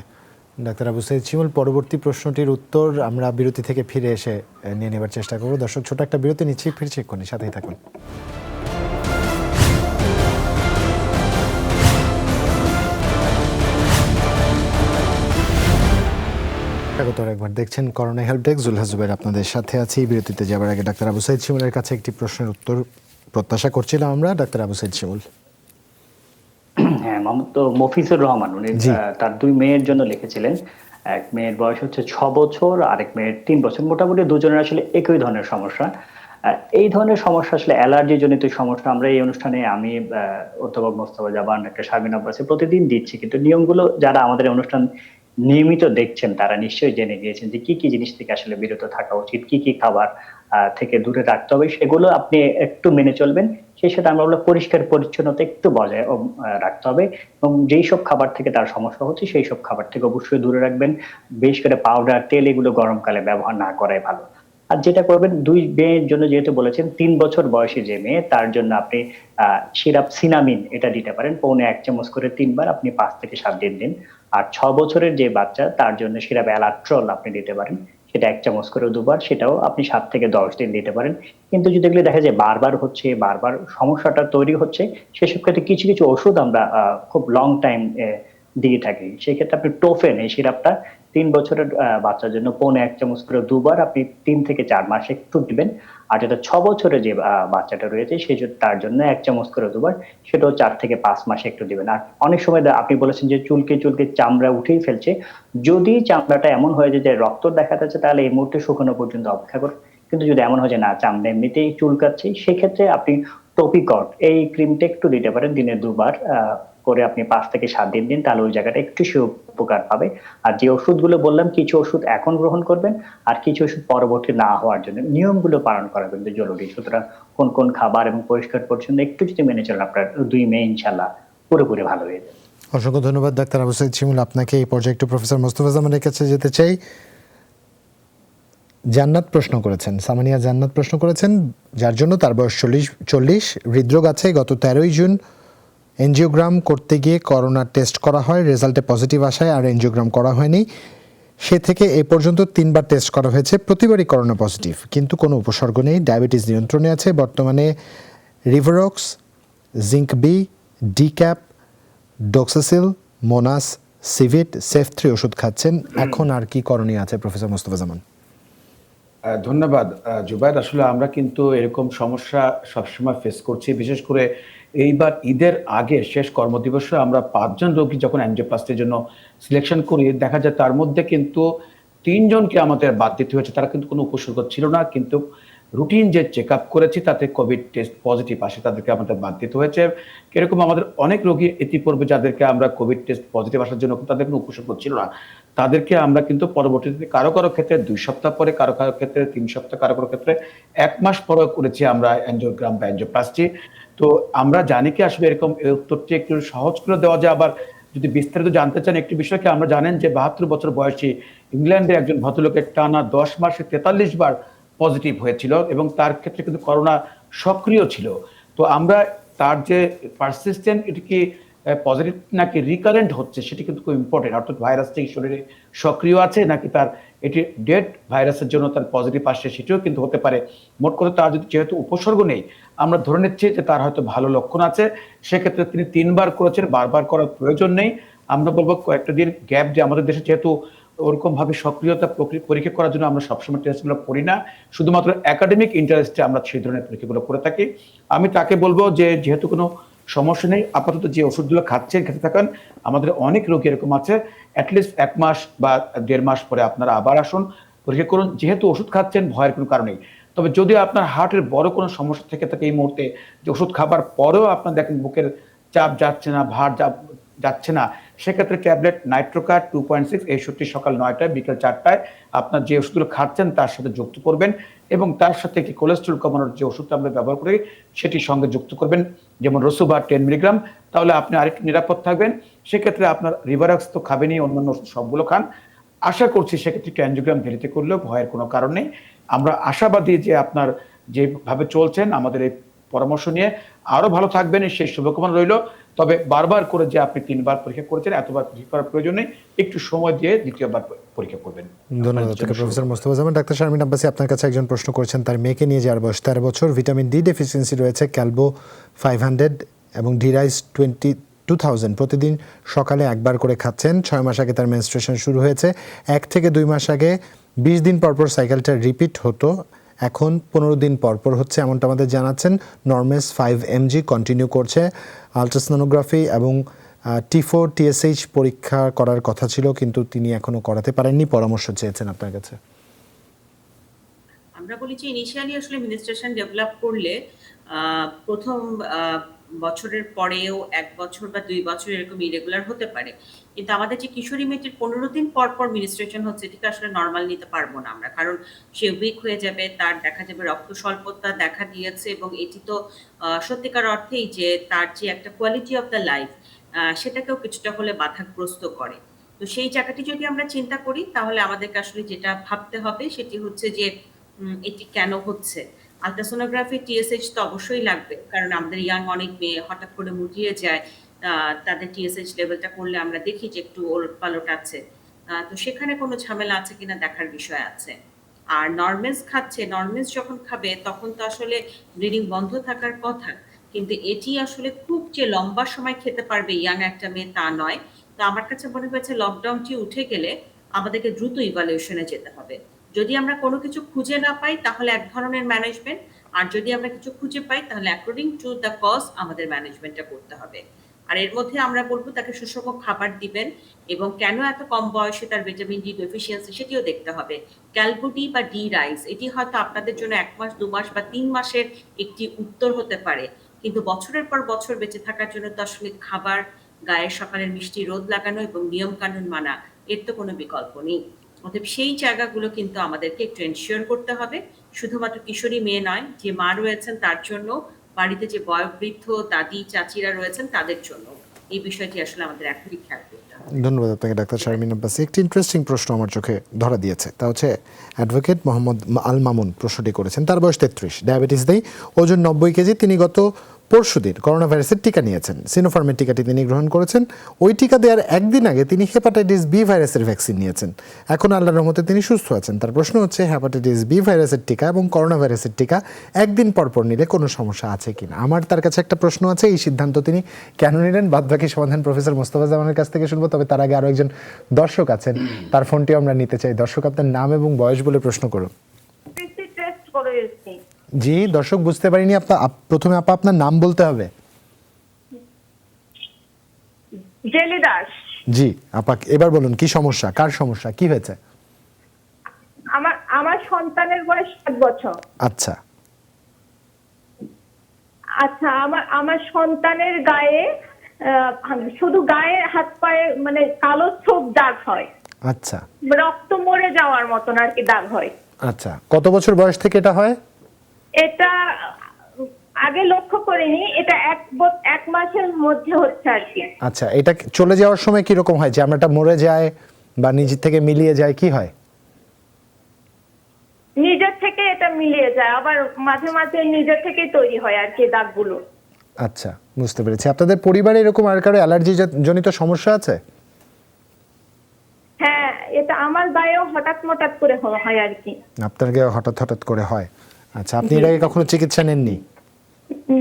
ডাক্তার আবু সাঈদ শিমুল। পরবর্তী প্রশ্নটির উত্তর আমরা বিরতি থেকে ফিরে এসে নিয়ে নেবার চেষ্টা করব। দর্শক, ছোট একটা বিরতি নিচ্ছি, ফিরছি এক্ষুনি, সাথেই থাকুন। স্বাগত একবার, দেখছেন corona help desk, Zulhas Zubair আপনাদের সাথে আছি। বিরতিতে যাবার আগে ডাক্তার আবু সাঈদ শিমুলের কাছে একটি প্রশ্নের উত্তর প্রত্যাশা করছিলাম আমরা। ডাক্তার আবু সাঈদ শিমুল। হ্যাঁ, মোহাম্মদ তো মফিজুর রহমান, উনি তার 2 মেয়ের জন্য লিখেছিলেন। এক মেয়ের বয়স হচ্ছে 6 বছর, আরেক মেয়ের 3 বছর। মোটামুটি দুজনের আসলে একই ধরনের সমস্যা। এই ধরনের সমস্যা আসলে অ্যালার্জি জনিত সমস্যা আমরা এই অনুষ্ঠানে আমি অধ্যাপক মোস্তফা জামান, একটা শারমিন আব্বাসী প্রতিদিন দিচ্ছি, কিন্তু নিয়মগুলো যারা আমাদের অনুষ্ঠান নিয়মিত দেখছেন তারা নিশ্চয়ই জেনে গিয়েছেন যে কি কি জিনিস থেকে আসলে বিরত থাকা উচিত, কি কি খাবার থেকে দূরে রাখতে হবে, সেগুলো আপনি একটু মেনে চলবেন। সেই সাথে আমরা বলবো পরিষ্কার পরিচ্ছন্নতা একটু বজায় রাখতে হবে, এবং যেই সব খাবার থেকে তার সমস্যা হচ্ছে সেই সব খাবার থেকে অবশ্যই দূরে রাখবেন। বিশেষ করে পাউডার, তেল এগুলো গরমকালে ব্যবহার না করাই ভালো। আর যেটা করবেন, 2 মেয়ের জন্য যেহেতু বলেছেন, 3 বছর বয়সী যে মেয়ে, তার জন্য আপনি সিরাপ সিনামিন এটা দিতে পারেন, পৌনে 1 চামচ করে 3 বার, আপনি 5 থেকে 7 দিন দিন। আর 6 বছরের যে বাচ্চা, তার জন্য সিরাপ অ্যালাট্রল আপনি দিতে পারেন, সেটা 1 চামচ করে 2 বার, সেটাও আপনি 7 থেকে 10 দিন দিতে পারেন। কিন্তু যদি এগুলো দেখা যায় বারবার হচ্ছে, বারবার সমস্যাটা তৈরি হচ্ছে, সেসব ক্ষেত্রে কিছু কিছু ওষুধ আমরা খুব লং টাইম দিয়ে থাকি। সেক্ষেত্রে আপনি টোফেন, এই সিরাপটা 3 বছরের বাচ্চার জন্য পৌনে 1 চামচ করে 2 বার আপনি 3 থেকে 4 মাসে একটু দিবেন। আর যেটা 6 বছরের যে বাচ্চাটা রয়েছে, তার জন্য 1 চামচ করে 2 বার, সেটাও 4 থেকে 5 মাসে একটু দিবেন। আর অনেক সময় আপনি বলেছেন যে চুলকে চামড়া উঠেই ফেলছে, যদি চামড়াটা এমন হয়ে যায় যে রক্ত দেখা যাচ্ছে, তাহলে এই মুহূর্তে শুকানো পর্যন্ত অপেক্ষা করুন। কিন্তু যদি এমন হয় যে না, চামড়া এমনিতেই চুলকাচ্ছে, সেক্ষেত্রে আপনি টপিকট এই ক্রিমটা একটু দিতে পারেন, দিনে 2 বার করে আপনি 5 থেকে 7 দিন দিন, তাহলে ওই জায়গাটা একটু সে উপকার পাবে। আর যে ওষুধগুলো বললাম, কিছু ওষুধ এখন গ্রহণ করবেন, আর কিছু ওষুধ পরবর্তী না হওয়ার জন্য। নিয়মগুলো পালন করা কিন্তু জরুরি। সুতরাং কোন কোন খাবার এবং পরিষ্কার পরিচ্ছন্ন একটু যদি মেনে চলেন, আপনার 2 মেয়ে ইনশাল্লাহ পুরোপুরি ভালো হয়ে যাবে। অসংখ্য ধন্যবাদ ডাক্তার আবু সাঈদ শিমুল আপনাকে। এই পর্যায়ে একটু প্রফেসর মোস্তফা জামানের কাছে যেতে চাই। জান্নাত প্রশ্ন করেছেন, সামানিয়া জান্নাত প্রশ্ন করেছেন, যার জন্য তার বয়স 40, হৃদরোগ আছে। গত 13ই জুন এনজিওগ্রাম করতে গিয়ে করোনা টেস্ট করা হয়, রেজাল্টে পজিটিভ আসায় আর এনজিওগ্রাম করা হয়নি। সে থেকে এ পর্যন্ত 3বার টেস্ট করা হয়েছে, প্রতিবারই করোনা পজিটিভ, কিন্তু কোনো উপসর্গ নেই। ডায়াবেটিস নিয়ন্ত্রণে আছে। বর্তমানে রিভারক্স, জিঙ্ক বি, ডিক্যাপ, ডক্সাসিল, মোনাস, সিভিট, সেফ3 ওষুধ খাচ্ছেন। এখন আর কি করণীয় আছে প্রফেসর মোস্তফা জামান? ধন্যবাদ জুবায়ের। আসলে আমরা কিন্তু এরকম সমস্যা সবসময় ফেস করছি, বিশেষ করে এইবার ঈদের আগে শেষ কর্মদিবসে আমরা 5 জন রোগী যখন অ্যানজিওপ্লাস্টির জন্য সিলেকশন করি, দেখা যায় তার মধ্যে কিন্তু 3 জনকে আমাদের বাদ দিতে হয়েছে। তারা কিন্তু কোনো উপসর্গ ছিল না, কিন্তু রুটিন যে চেক আপ করেছি তাতে কোভিড টেস্ট পজিটিভ আসে, তাদেরকে আমাদের বাদ দিতে হয়েছে। এরকম আমাদের অনেক রোগী ইতিপূর্বে যাদেরকে আমরা কোভিড টেস্ট পজিটিভ আসার জন্য তাদের কোনো উপসর্গ ছিল না, তাদেরকে আমরা কিন্তু পরবর্তীতে কারো কারো ক্ষেত্রে 2 সপ্তাহ পরে, কারো কারো ক্ষেত্রে 3 সপ্তাহ, কারো কারো ক্ষেত্রে 1 মাস পরে করেছি আমরা অ্যানজিওগ্রাম বা অ্যানজিওপ্লাস্টি। তো আমরা জানি কি আসলে এরকম এই উত্তরটি একটু সহজ করে দেওয়া যায়। আবার যদি বিস্তারিত জানতে চান একটি বিষয়কে, আমরা জানেন যে 72 বছর বয়সী ইংল্যান্ডে একজন ভদ্রলোকের টানা 10 মাসে 43 বার পজিটিভ হয়েছিল এবং তার ক্ষেত্রে কিন্তু করোনা সক্রিয় ছিল। তো আমরা তার যে পারসিস্টেন্ট, এটা কি পজিটিভ নাকি রিকারেন্ট হচ্ছে সেটি কিন্তু খুব ইম্পর্টেন্ট। অর্থাৎ ভাইরাসটি শরীরে সক্রিয় আছে নাকি তার এটি ডেড ভাইরাসের জন্য তার পজিটিভ আসছে, সেটিও কিন্তু হতে পারে। মোট কথা তার যদি যেহেতু উপসর্গ নেই, আমরা ধরে নিচ্ছি যে তার হয়তো ভালো লক্ষণ আছে। সেক্ষেত্রে তিনি 3 বার করেছেন, বারবার করার প্রয়োজন নেই। আমরা বলবো কয়েকটা দিন গ্যাপ, যে আমাদের দেশে যেহেতু ওরকম ভাবে সক্রিয়তা পরীক্ষা করার জন্য আমরা সবসময় টেস্টগুলো করি না, শুধুমাত্র একাডেমিক ইন্টারেস্টে আমরা সেই ধরনের পরীক্ষাগুলো করে থাকি। আমি তাকে বলবো যে যেহেতু কোনো সমস্যা নেই, আপাতত যে ওষুধগুলো খাচ্ছেন খেতে থাকেন। আমাদের অনেক রোগী এরকম আছে, অ্যাটলিস্ট 1 মাস বা 1.5 মাস পরে আপনারা আবার আসুন, পরীক্ষা করুন। যেহেতু ওষুধ খাচ্ছেন, ভয়ের কোনো কারণ নেই। তবে যদি আপনার হার্টের বড় কোনো সমস্যা থেকে থাকে এই মুহূর্তে, যে ওষুধ খাবার পরেও আপনার দেখেন বুকের চাপ যাচ্ছে না, ভার যাচ্ছে না, সেক্ষেত্রে ট্যাবলেট নাইট্রোকার 2.6 61 সকাল 9টায় বিকেল 4টায় আপনার যে ওষুধগুলো খাচ্ছেন তার সাথে যুক্ত করবেন, এবং তার সাথে একটি কোলেস্ট্রল কমানোর যে ওষুধটা আমরা ব্যবহার করি সেটির সঙ্গে যুক্ত করবেন, যেমন রসুবার 10 মিলিগ্রাম। তাহলে আপনি আরেকটু নিরাপদ থাকবেন। সেক্ষেত্রে আপনার রিভারক্স তো খাবেনই, অন্যান্য ওষুধ সবগুলো খান। আশা করছি সেক্ষেত্রে একটু অ্যানজিওগ্রাম দেরিতে করলেও ভয়ের কোনো কারণ নেই। আমরা আশাবাদী যে আপনার যেভাবে চলছেন আমাদের এই পরামর্শ নিয়ে আরো ভালো থাকবেন, সেই শুভকামনা রইল। তবে বারবার করে যে আপনি 3 বার পরীক্ষা করেছেন, এতবার পরীক্ষা করার প্রয়োজন নেই, একটু সময় দিয়ে দ্বিতীয়বার পরীক্ষা করবেন। ধন্যবাদ আপনাকে প্রফেসর মোস্তফা জামান। ডাক্তার শারমিন আব্বাসী, আপনার কাছে একজন প্রশ্ন করেছেন, তার মেয়েকে নিয়ে, যার বয়স 13 বছর, ভিটামিন ডি ডেফিসিয়েন্সি রয়েছে, ক্যালবো 500 এবং ডিরাইস 2000 প্রতিদিন সকালে 1 বার করে খাচ্ছেন। 6 মাস আগে তার মেনস্ট্রুয়েশন শুরু হয়েছে। 1 থেকে 2 মাস আগে 20 দিন পরপর সাইকেলটা রিপিট হতো, এখন 15 দিন পরপর হচ্ছে, এমনটা আমাদের জানাচ্ছেন। নরমেস 5 mg কন্টিনিউ করছে। আলট্রাসোনোগ্রাফি এবং T4 TSH পরীক্ষা করার কথা ছিল, কিন্তু তিনি এখনো করাতে পারেননি, পরামর্শ চেয়েছেন আপনার কাছে। আমরা বলি যে ইনিশিয়ালি আসলে মিনিস্ট্রেশন ডেভেলপ করলে প্রথম বছরের পরেও 1 বছর বা 2 বছর এরকম ইরেগুলার হতে পারে, কিন্তু আমাদের যে কিশোরী মেয়েটির 15 দিন পর পর মিনিস্ট্রেশন হচ্ছে, এটিকে আসলে নর্মাল নিতে পারবো না আমরা, কারণ সে উইক হয়ে যাবে, তার দেখা যাবে রক্ত স্বল্পতা দেখা দিয়েছে, এবং এটি তো সত্যিকার অর্থেই যে তার যে একটা কোয়ালিটি অফ দ্য লাইফ সেটাকেও কিছুটা হলে বাধাগ্রস্ত করে। তো সেই জায়গাটি যদি আমরা চিন্তা করি, তাহলে আমাদেরকে আসলে যেটা ভাবতে হবে সেটি হচ্ছে যে এটি কেন হচ্ছে। আলট্রাসোনোগ্রাফি টিএসএইচ তো অবশ্যই লাগবে, কারণ আমাদের ইয়াং অনেক মেয়ে হঠাৎ করে মুটিয়ে যায়, তাদের টিএসএইচ লেভেলটা করলে আমরা দেখি যে একটু ওলটপালট আছে। তো সেখানে কোনো ঝামেলা আছে কিনা দেখার বিষয় আছে। আর নরমেস খাচ্ছে, নরমেস যখন খাবে তখন তো আসলে ব্লিডিং বন্ধ থাকার কথা, কিন্তু এটি আসলে খুব যে লম্বা সময় খেতে পারবে ইয়াং একটা মেয়ে তা নয়। তো আমার কাছে মনে হয়েছে লকডাউনটি উঠে গেলে আমাদেরকে দ্রুত ইভালুয়েশনে যেতে হবে। যদি আমরা কোনো কিছু খুঁজে না পাই তাহলে এক ধরনের ম্যানেজমেন্ট, আর যদি আমরা কিছু খুঁজে পাই তাহলে অ্যাকর্ডিং টু দ্য কজ আমাদের ম্যানেজমেন্টটা করতে হবে। আর এর মধ্যে আমরা বলবো তাকে সুষম খাবার দিবেন, এবং কেন এত কম বয়সে তার ভিটামিন ডি ডেফিসিয়েন্সি সেটিও দেখতে হবে। ক্যালবুডি বা ডি রাইস এটি হয়তো আপনাদের জন্য 1 মাস 2 মাস বা 3 মাসের একটি উত্তর হতে পারে, কিন্তু বছরের পর বছর বেঁচে থাকার জন্য তো আসলে খাবার, গায়ের সকালের মিষ্টি রোদ লাগানো এবং নিয়ম কানুন মানা, এর তো কোনো বিকল্প নেই। অতএব সেই জায়গাগুলো কিন্তু আমাদেরকে একটু এনশিওর করতে হবে, শুধুমাত্র কিশোরী মেয়ে নয়, যে মা রয়েছেন তার জন্য, বাড়িতে যে বয়োবৃদ্ধ দাদি চাচিরা রয়েছেন তাদের জন্য। এই বিষয়টি আসলে আমাদের এখনই খেয়াল করতে হবে। ধন্যবাদ আপনাকে ডাক্তার শারমিন আব্বাসী। একটি ইন্টারেস্টিং প্রশ্ন আমার চোখে ধরা দিয়েছে, তা হচ্ছে অ্যাডভোকেট মোহাম্মদ আল মামুন প্রশ্নটি করেছেন। তার বয়স 33, ডায়াবেটিস নেই, ওজন 90 কেজি। তিনি গত পরশুদিন করোনা ভাইরাসের টিকা নিয়েছেন। সিনোফার্মের টিকাটি তিনি গ্রহণ করেছেন। ওই টিকা দেওয়ার একদিন আগে তিনি হেপাটাইটিস বি ভাইরাসের ভ্যাকসিন নিয়েছেন। এখন আল্লাহর রহমতে তিনি সুস্থ আছেন। তার প্রশ্ন হচ্ছে হেপাটাইটিস বি ভাইরাসের টিকা এবং করোনা ভাইরাসের টিকা একদিন পরপর নিলে কোনো সমস্যা আছে কিনা। আমার তার কাছে একটা প্রশ্ন আছে, এই সিদ্ধান্ত তিনি কেন নিলেন? বাদবাকি সমাধান প্রফেসর মোস্তফা জামানের কাছ থেকে শুনবো। তবে তার আগে আরও একজন দর্শক আছেন, তার ফোনটিও আমরা নিতে চাই। দর্শক, আপনার নাম এবং বয়স বলে প্রশ্ন করুন। টেস্ট করে এসেছি। জি দর্শক, বুঝতে পারিনি, প্রথমে আপনার নাম বলতে হবে। জেলি দাস। জি আপা, এবার বলুন কি সমস্যা, কার সমস্যা, কি হয়েছে? আমার সন্তানের বয়স 7 বছর। আচ্ছা আচ্ছা, আমার সন্তানের গায়ে শুধু গায়ে হাত পায়ে মানে কালো ছোপ দাগ হয়। আচ্ছা, রক্ত মরে যাওয়ার মতন আর কি দাগ হয়। আচ্ছা, কত বছর বয়স থেকে এটা হয়? এটা আগে লক্ষ্য করিনি, এটা 1 মাসের মধ্যে হচ্ছে আর কি। আচ্ছা, এটা চলে যাওয়ার সময় কি রকম হয়, যে আমরা এটা মরে যায় বা নিজে থেকে মিলিয়ে যায়, কি হয়? নিজের থেকে এটা মিলিয়ে যায়, আবার মাঝে মাঝে নিজের থেকেই তৈরি হয় আর কি দাগগুলো। আচ্ছা, বুঝতে পেরেছি। আপনাদের পরিবারে এরকম আর কারো অ্যালার্জি জনিত সমস্যা আছে? হ্যাঁ, এটা আমার গায়েও হঠাৎ করে হয় আর কি। আপনার গায়ে হঠাৎ হঠাৎ করে হয়? আচ্ছা, আপনি এর আগে কখনো চিকিৎসা নেননি?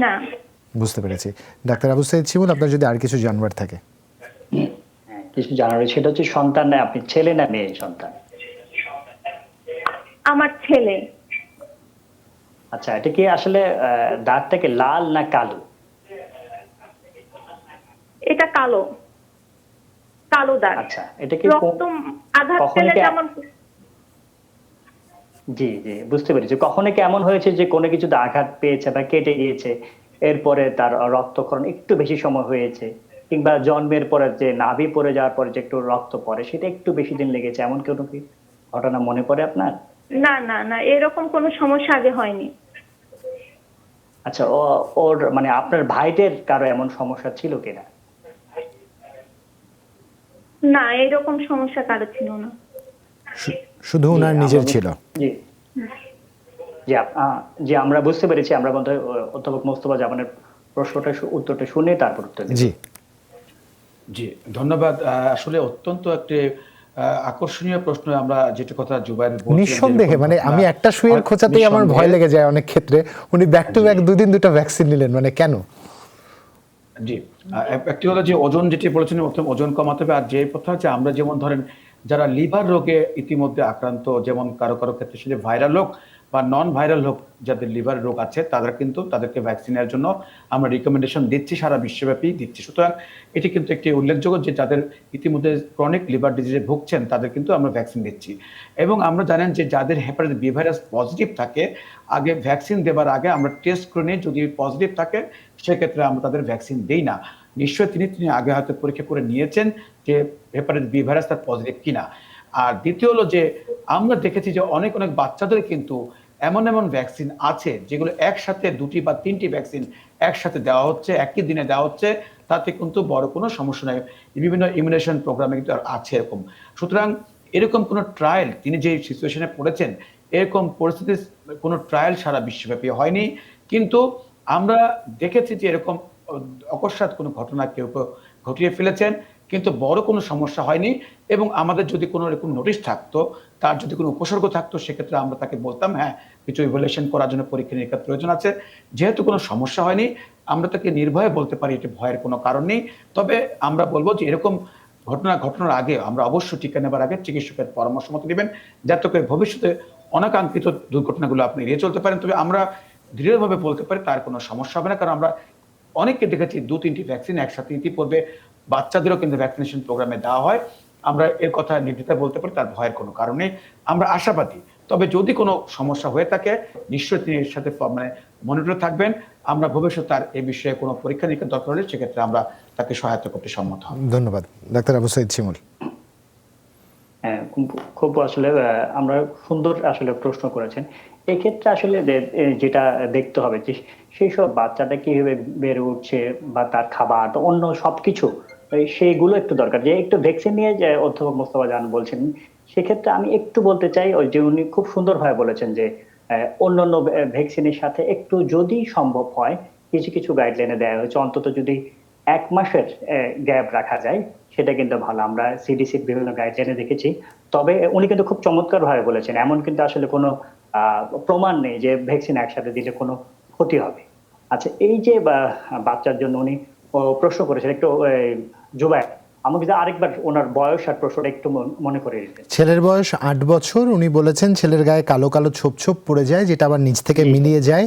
না। বুঝতে পেরেছি। ডাক্তার আবু সাইদ শিমুল, আপনার যদি আর কিছু জানবার থাকে। কিছু জানার, সেটা হচ্ছে সন্তান, না আপনি ছেলে না মেয়ে সন্তান? আমার ছেলে। আচ্ছা, এটা কি আসলে দাঁতটা কি লাল না কালো? এটা কালো দাগ। আচ্ছা, এটা কি রক্ত আঘাত পেলে যেমন। জি জি, বুঝতে পেরেছি। কখনো কি এমন হয়েছে যে কোনো কিছুতে আঘাত পেয়েছে বা কেটে গিয়েছে, এরপরে তার রক্তক্ষরণ একটু বেশি সময় হয়েছে, কিংবা জন্মের পরে যে নাভি পড়ে যাওয়ার পরে যে একটু রক্ত পড়ে সেটা একটু বেশি দিন লেগেছে, এমন কোনো কি ঘটনা মনে পড়ে আপনার? না, এরকম কোনো সমস্যা আগে হয়নি। আচ্ছা, ওর মানে আপনার ভাইদের কারো এমন সমস্যা ছিল কিনা? না, এরকম সমস্যা কারো ছিল না। শুধু ওনার নিজের ছিল? জি জি, জি, আমরা বুঝতে পেরেছি। আমরা বোধহয় অধ্যাপক মোস্তফা জামানের উত্তরটা শুনে তারপর উত্তর দেব। জি জি, ধন্যবাদ। আসলে অত্যন্ত একটি আকর্ষণীয় প্রশ্ন। আমরা যেটা কথা জুবাইর বলছিলেন, নিঃসন্দেহে, মানে আমি একটা সুইয়ের খোঁচাতেই আমার ভয় লেগে যায় অনেক ক্ষেত্রে। উনি ব্যাক টু ব্যাক 2 দিন 2টা ভ্যাকসিন নিলেন, মানে কেন? জি, একটি হলো যে ওজন, যেটি বলেছেন ওজন কমাতে হবে। আর যে কথা হচ্ছে, আমরা যেমন ধরেন যারা লিভার রোগে ইতিমধ্যে আক্রান্ত, যেমন কারো ক্ষেত্রে সেটা ভাইরাল হোক বা নন ভাইরাল হোক, যাদের লিভার রোগ আছে তারা কিন্তু তাদেরকে ভ্যাকসিনের জন্য আমরা রিকমেন্ডেশন দিচ্ছি, সারা বিশ্বব্যাপী দিচ্ছি। সুতরাং এটি কিন্তু একটি উল্লেখযোগ্য যে যাদের ইতিমধ্যে ক্রনিক লিভার ডিজিজে ভুগছেন তাদের কিন্তু আমরা ভ্যাকসিন দিচ্ছি। এবং আমরা জানেন যে যাদের হেপাটাইটিস বি ভাইরাস পজিটিভ থাকে, আগে ভ্যাকসিন দেবার আগে আমরা টেস্ট করে নিই, যদি পজিটিভ থাকে সেক্ষেত্রে আমরা তাদের ভ্যাকসিন দিই না। নিশ্চয়ই তিনি আগে হয়তো পরীক্ষা করে নিয়েছেন যে হেপাটাইটিস বি ভাইরাস তার পজিটিভ কিনা। আর দ্বিতীয় হলো যে আমরা দেখেছি যে অনেক বাচ্চাদের কিন্তু এমন ভ্যাকসিন আছে যেগুলো একসাথে 2টি বা 3টি ভ্যাকসিন একসাথে দেওয়া হচ্ছে, একই দিনে দেওয়া হচ্ছে, তাতে কিন্তু বড় কোনো সমস্যা নেই। বিভিন্ন ইমিউনেশন প্রোগ্রামে কিন্তু আছে এরকম। সুতরাং এরকম কোনো ট্রায়াল, তিনি যে সিচুয়েশনে পড়েছেন এরকম পরিস্থিতির কোনো ট্রায়াল সারা বিশ্বব্যাপী হয়নি। কিন্তু আমরা দেখেছি যে এরকম অকস্মাৎ কোনো ঘটনা কেউ ঘটিয়ে ফেলেছেন, কিন্তু বড় কোনো সমস্যা হয়নি। এবং আমাদের যদি কোনো এরকম নোটিশ থাকতো, তার যদি কোনো উপসর্গ থাকতো, সেক্ষেত্রে আমরা তাকে বলতাম হ্যাঁ কিছু ইভ্যালুয়েশন করার জন্য পরীক্ষা নিরীক্ষার প্রয়োজন আছে। যেহেতু কোনো সমস্যা হয়নি, আমরা তাকে নির্ভয়ে বলতে পারি এটি ভয়ের কোনো কারণ নেই। তবে আমরা বলবো যে এরকম ঘটনার আগে আমরা অবশ্যই টিকা নেবার আগে চিকিৎসকের পরামর্শ মতো নেবেন, যাতে করে ভবিষ্যতে অনাকাঙ্ক্ষিত দুর্ঘটনাগুলো আপনি এড়িয়ে চলতে পারেন। তবে আমরা দৃঢ়ভাবে বলতে পারি তার কোনো সমস্যা হবে না, কারণ আমরা অনেককে দেখেছি 2-3টি ভ্যাকসিন একসাথে ইতিপূর্বে বাচ্চাদেরও কিন্তু ভ্যাকসিনেশন প্রোগ্রামে দেওয়া হয়। আমরা এর কথা নির্দ্বিধায় বলতে পারি তার ভয়ের কোনো কারণ নেই, আমরা আশাবাদী। তবে যদি কোনো সমস্যা হয়ে থাকে নিশ্চয়ই তিনি এর সাথে মনিটর থাকবেন। আমরা ভবিষ্যতে তার এ বিষয়ে কোনো পরীক্ষা নিরীক্ষার দরকার হলে সেক্ষেত্রে আমরা তাকে সহায়তা করতে সম্মত হব। ধন্যবাদ ডাক্তার আবু সাইদ শিমুল। হ্যাঁ, খুব আসলে আমরা সুন্দর আসলে প্রশ্ন করেছেন। এক্ষেত্রে আসলে যেটা দেখতে হবে যে সেই সব বাচ্চাটা কিভাবে বেড়ে উঠছে বা তার খাবার বা অন্য সবকিছু সেইগুলো একটু দরকার। যে একটু ভ্যাকসিন নিয়ে যে অধ্যাপক মোস্তফা জাহান বলছেন, সেক্ষেত্রে আমি একটু বলতে চাই, ওই যে উনি খুব সুন্দরভাবে বলেছেন যে অন্যান্য ভ্যাকসিনের সাথে একটু যদি সম্ভব হয় কিছু কিছু গাইডলাইনে দেওয়া হয়েছে, অন্তত যদি 1 মাসের গ্যাপ রাখা যায় সেটা কিন্তু ভালো। আমরা সিডিসির বিভিন্ন গাইডলাইনে দেখেছি। তবে উনি কিন্তু খুব চমৎকার ভাবে বলেছেন, এমন কিন্তু আসলে কোনো প্রমাণ নেই যে ভ্যাকসিন একসাথে দিলে কোনো ক্ষতি হবে। আচ্ছা, এই যে বাচ্চার জন্য উনি প্রশ্ন করেছেন, একটু জুবায়ের আমাকে যদি আরেকবার ওনার বয়স আর প্রশ্নটা একটু মনে করে দিতেন। ছেলের বয়স 8 বছর। উনি বলেছেন ছেলের গায়ে কালো কালো ছোপ ছোপ পড়ে যায়, যেটা আবার নিচ থেকে মিলিয়ে যায়।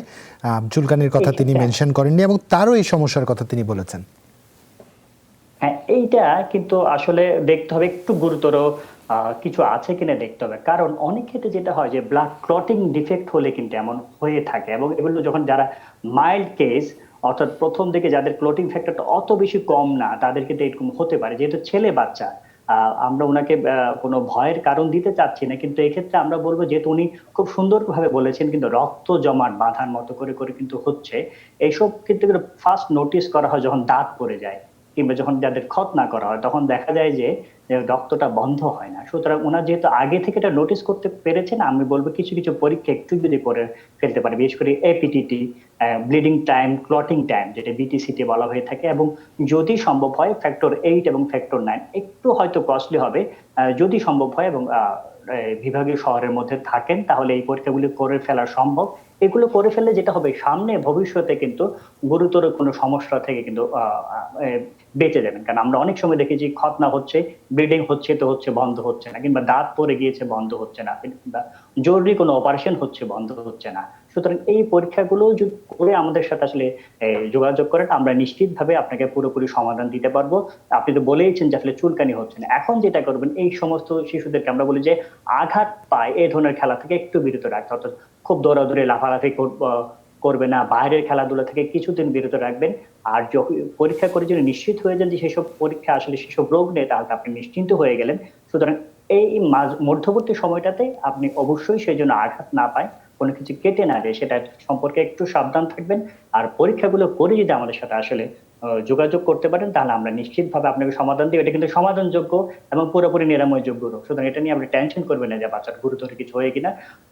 চুলকানির কথা তিনি মেনশন করেননি এবং তারও এই সমস্যার কথা তিনি বলেছেন। হ্যাঁ, এইটা কিন্তু আসলে দেখতে হবে একটু গুরুতর কিছু আছে কিনা দেখতে হবে। কারণ অনেক ক্ষেত্রে যেটা হয় যে ব্লাড ক্লটিং ডিফেক্ট হলে কিন্তু এমন হয়ে থাকে, এবং এগুলো যখন যারা মাইল্ড কেস, অর্থাৎ প্রথম দিকে যাদের ক্লটিং ফ্যাক্টরটা অত বেশি কম না, তাদের কিন্তু এরকম হতে পারে। যেহেতু ছেলে বাচ্চা, আমরা ওনাকে কোনো ভয়ের কারণ দিতে চাচ্ছি না, কিন্তু এক্ষেত্রে আমরা বলবো, যেহেতু উনি খুব সুন্দরভাবে বলেছেন কিন্তু রক্ত জমাট বাঁধার মতো করে করে কিন্তু হচ্ছে, এইসব ক্ষেত্রে ফার্স্ট নোটিস করা হয় যখন দাঁত পড়ে যায় কিংবা যখন যাদের খতনা করা হয়, তখন দেখা যায় যে রক্তটা বন্ধ হয় না। সুতরাং ওনার যেহেতু আগে থেকে এটা নোটিস করতে পেরেছেন, আমি বলবো কিছু কিছু পরীক্ষা একটু যদি করে ফেলতে পারে, বিশেষ করে APTT, bleeding time, clotting time, যেটা বিটিসিটি বলা হয়ে থাকে, এবং যদি সম্ভব হয় ফ্যাক্টর 8 এবং ফ্যাক্টর 9, একটু হয়তো কস্টলি হবে, যদি সম্ভব হয় এবং বিভাগীয় শহরের মধ্যে থাকেন তাহলে এই পরীক্ষাগুলি করে ফেলা সম্ভব। এগুলো করে ফেললে যেটা হবে, সামনে ভবিষ্যতে কিন্তু গুরুতর কোনো সমস্যা থেকে কিন্তু বেঁচে যাবেন। কারণ আমরা অনেক সময় দেখেছি খতনা হচ্ছে, ব্লিডিং হচ্ছে তো হচ্ছে, বন্ধ হচ্ছে না, কিংবা দাঁত পড়ে গিয়েছে বন্ধ হচ্ছে না, কিংবা জরুরি কোনো অপারেশন হচ্ছে বন্ধ হচ্ছে না। সুতরাং এই পরীক্ষাগুলো যদি করে আমাদের সাথে আসলে যোগাযোগ করেন, আমরা নিশ্চিতভাবে আপনাকে পুরোপুরি সমাধান দিতে পারবো। আপনি তো বলেইছেন যে আসলে চুলকানি হচ্ছে না, এখন যেটা করবেন, এই সমস্ত শিশুদেরকে আমরা বলি যে আঘাত পায় এই ধরনের খেলা থেকে একটু বিরত রাখতে, অর্থাৎ খুব দৌড়াদৌড়ি লাফালাফি করবে না, বাইরের খেলাধুলা থেকে কিছুদিন বিরত রাখবেন। আর যখন পরীক্ষা করে যদি নিশ্চিত হয়ে যান যে সেসব পরীক্ষা আসলে সেসব রোগ নেই, তাহলে আপনি নিশ্চিন্ত হয়ে গেলেন। সুতরাং এই মধ্যবর্তী সময়টাতে আপনি অবশ্যই সেই জন্য আঘাত না পায়, কোনো কিছু কেটে না যায়, সেটা সম্পর্কে একটু সাবধান থাকবেন। আর পরীক্ষাগুলো করে যদি আমাদের সাথে আসলে যোগাযোগ করতে পারেন, তাহলে আমরা নিশ্চিতভাবে আপনাকে সমাধান দিই। এটা কিন্তু সমাধানযোগ্য এবং পুরোপুরি নিরাময়যোগ্য রোগ। সুতরাং এটা নিয়ে আপনি টেনশন করবেন না যে বাচ্চার গুরুতর কিছু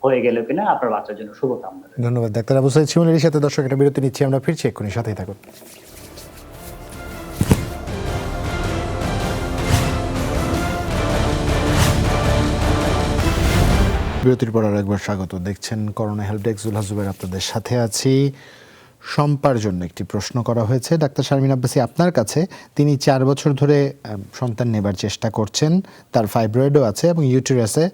হয়ে গেল কিনা। আপনার বাচ্চার জন্য শুভকামনা। ধন্যবাদ ডাক্তার আবু সাঈদ শিমুলের সাথে। দর্শক, একটা বিরতি নিচ্ছি, আমরা ফিরছি এক্ষুনি, সাথেই থাকুন। বিরতির পর আর একবার স্বাগত। দেখছেন corona help desk, Zulhas Zubair আপনাদের সাথে আছি। শম্পার জন্য একটি প্রশ্ন করা হয়েছে ডাক্তার শারমিন আব্বাসী আপনার কাছে। তিনি 4 বছর ধরে সন্তান নেবার চেষ্টা করছেন, তার ফাইব্রয়েডও আছে এবং ইউটেরাসে,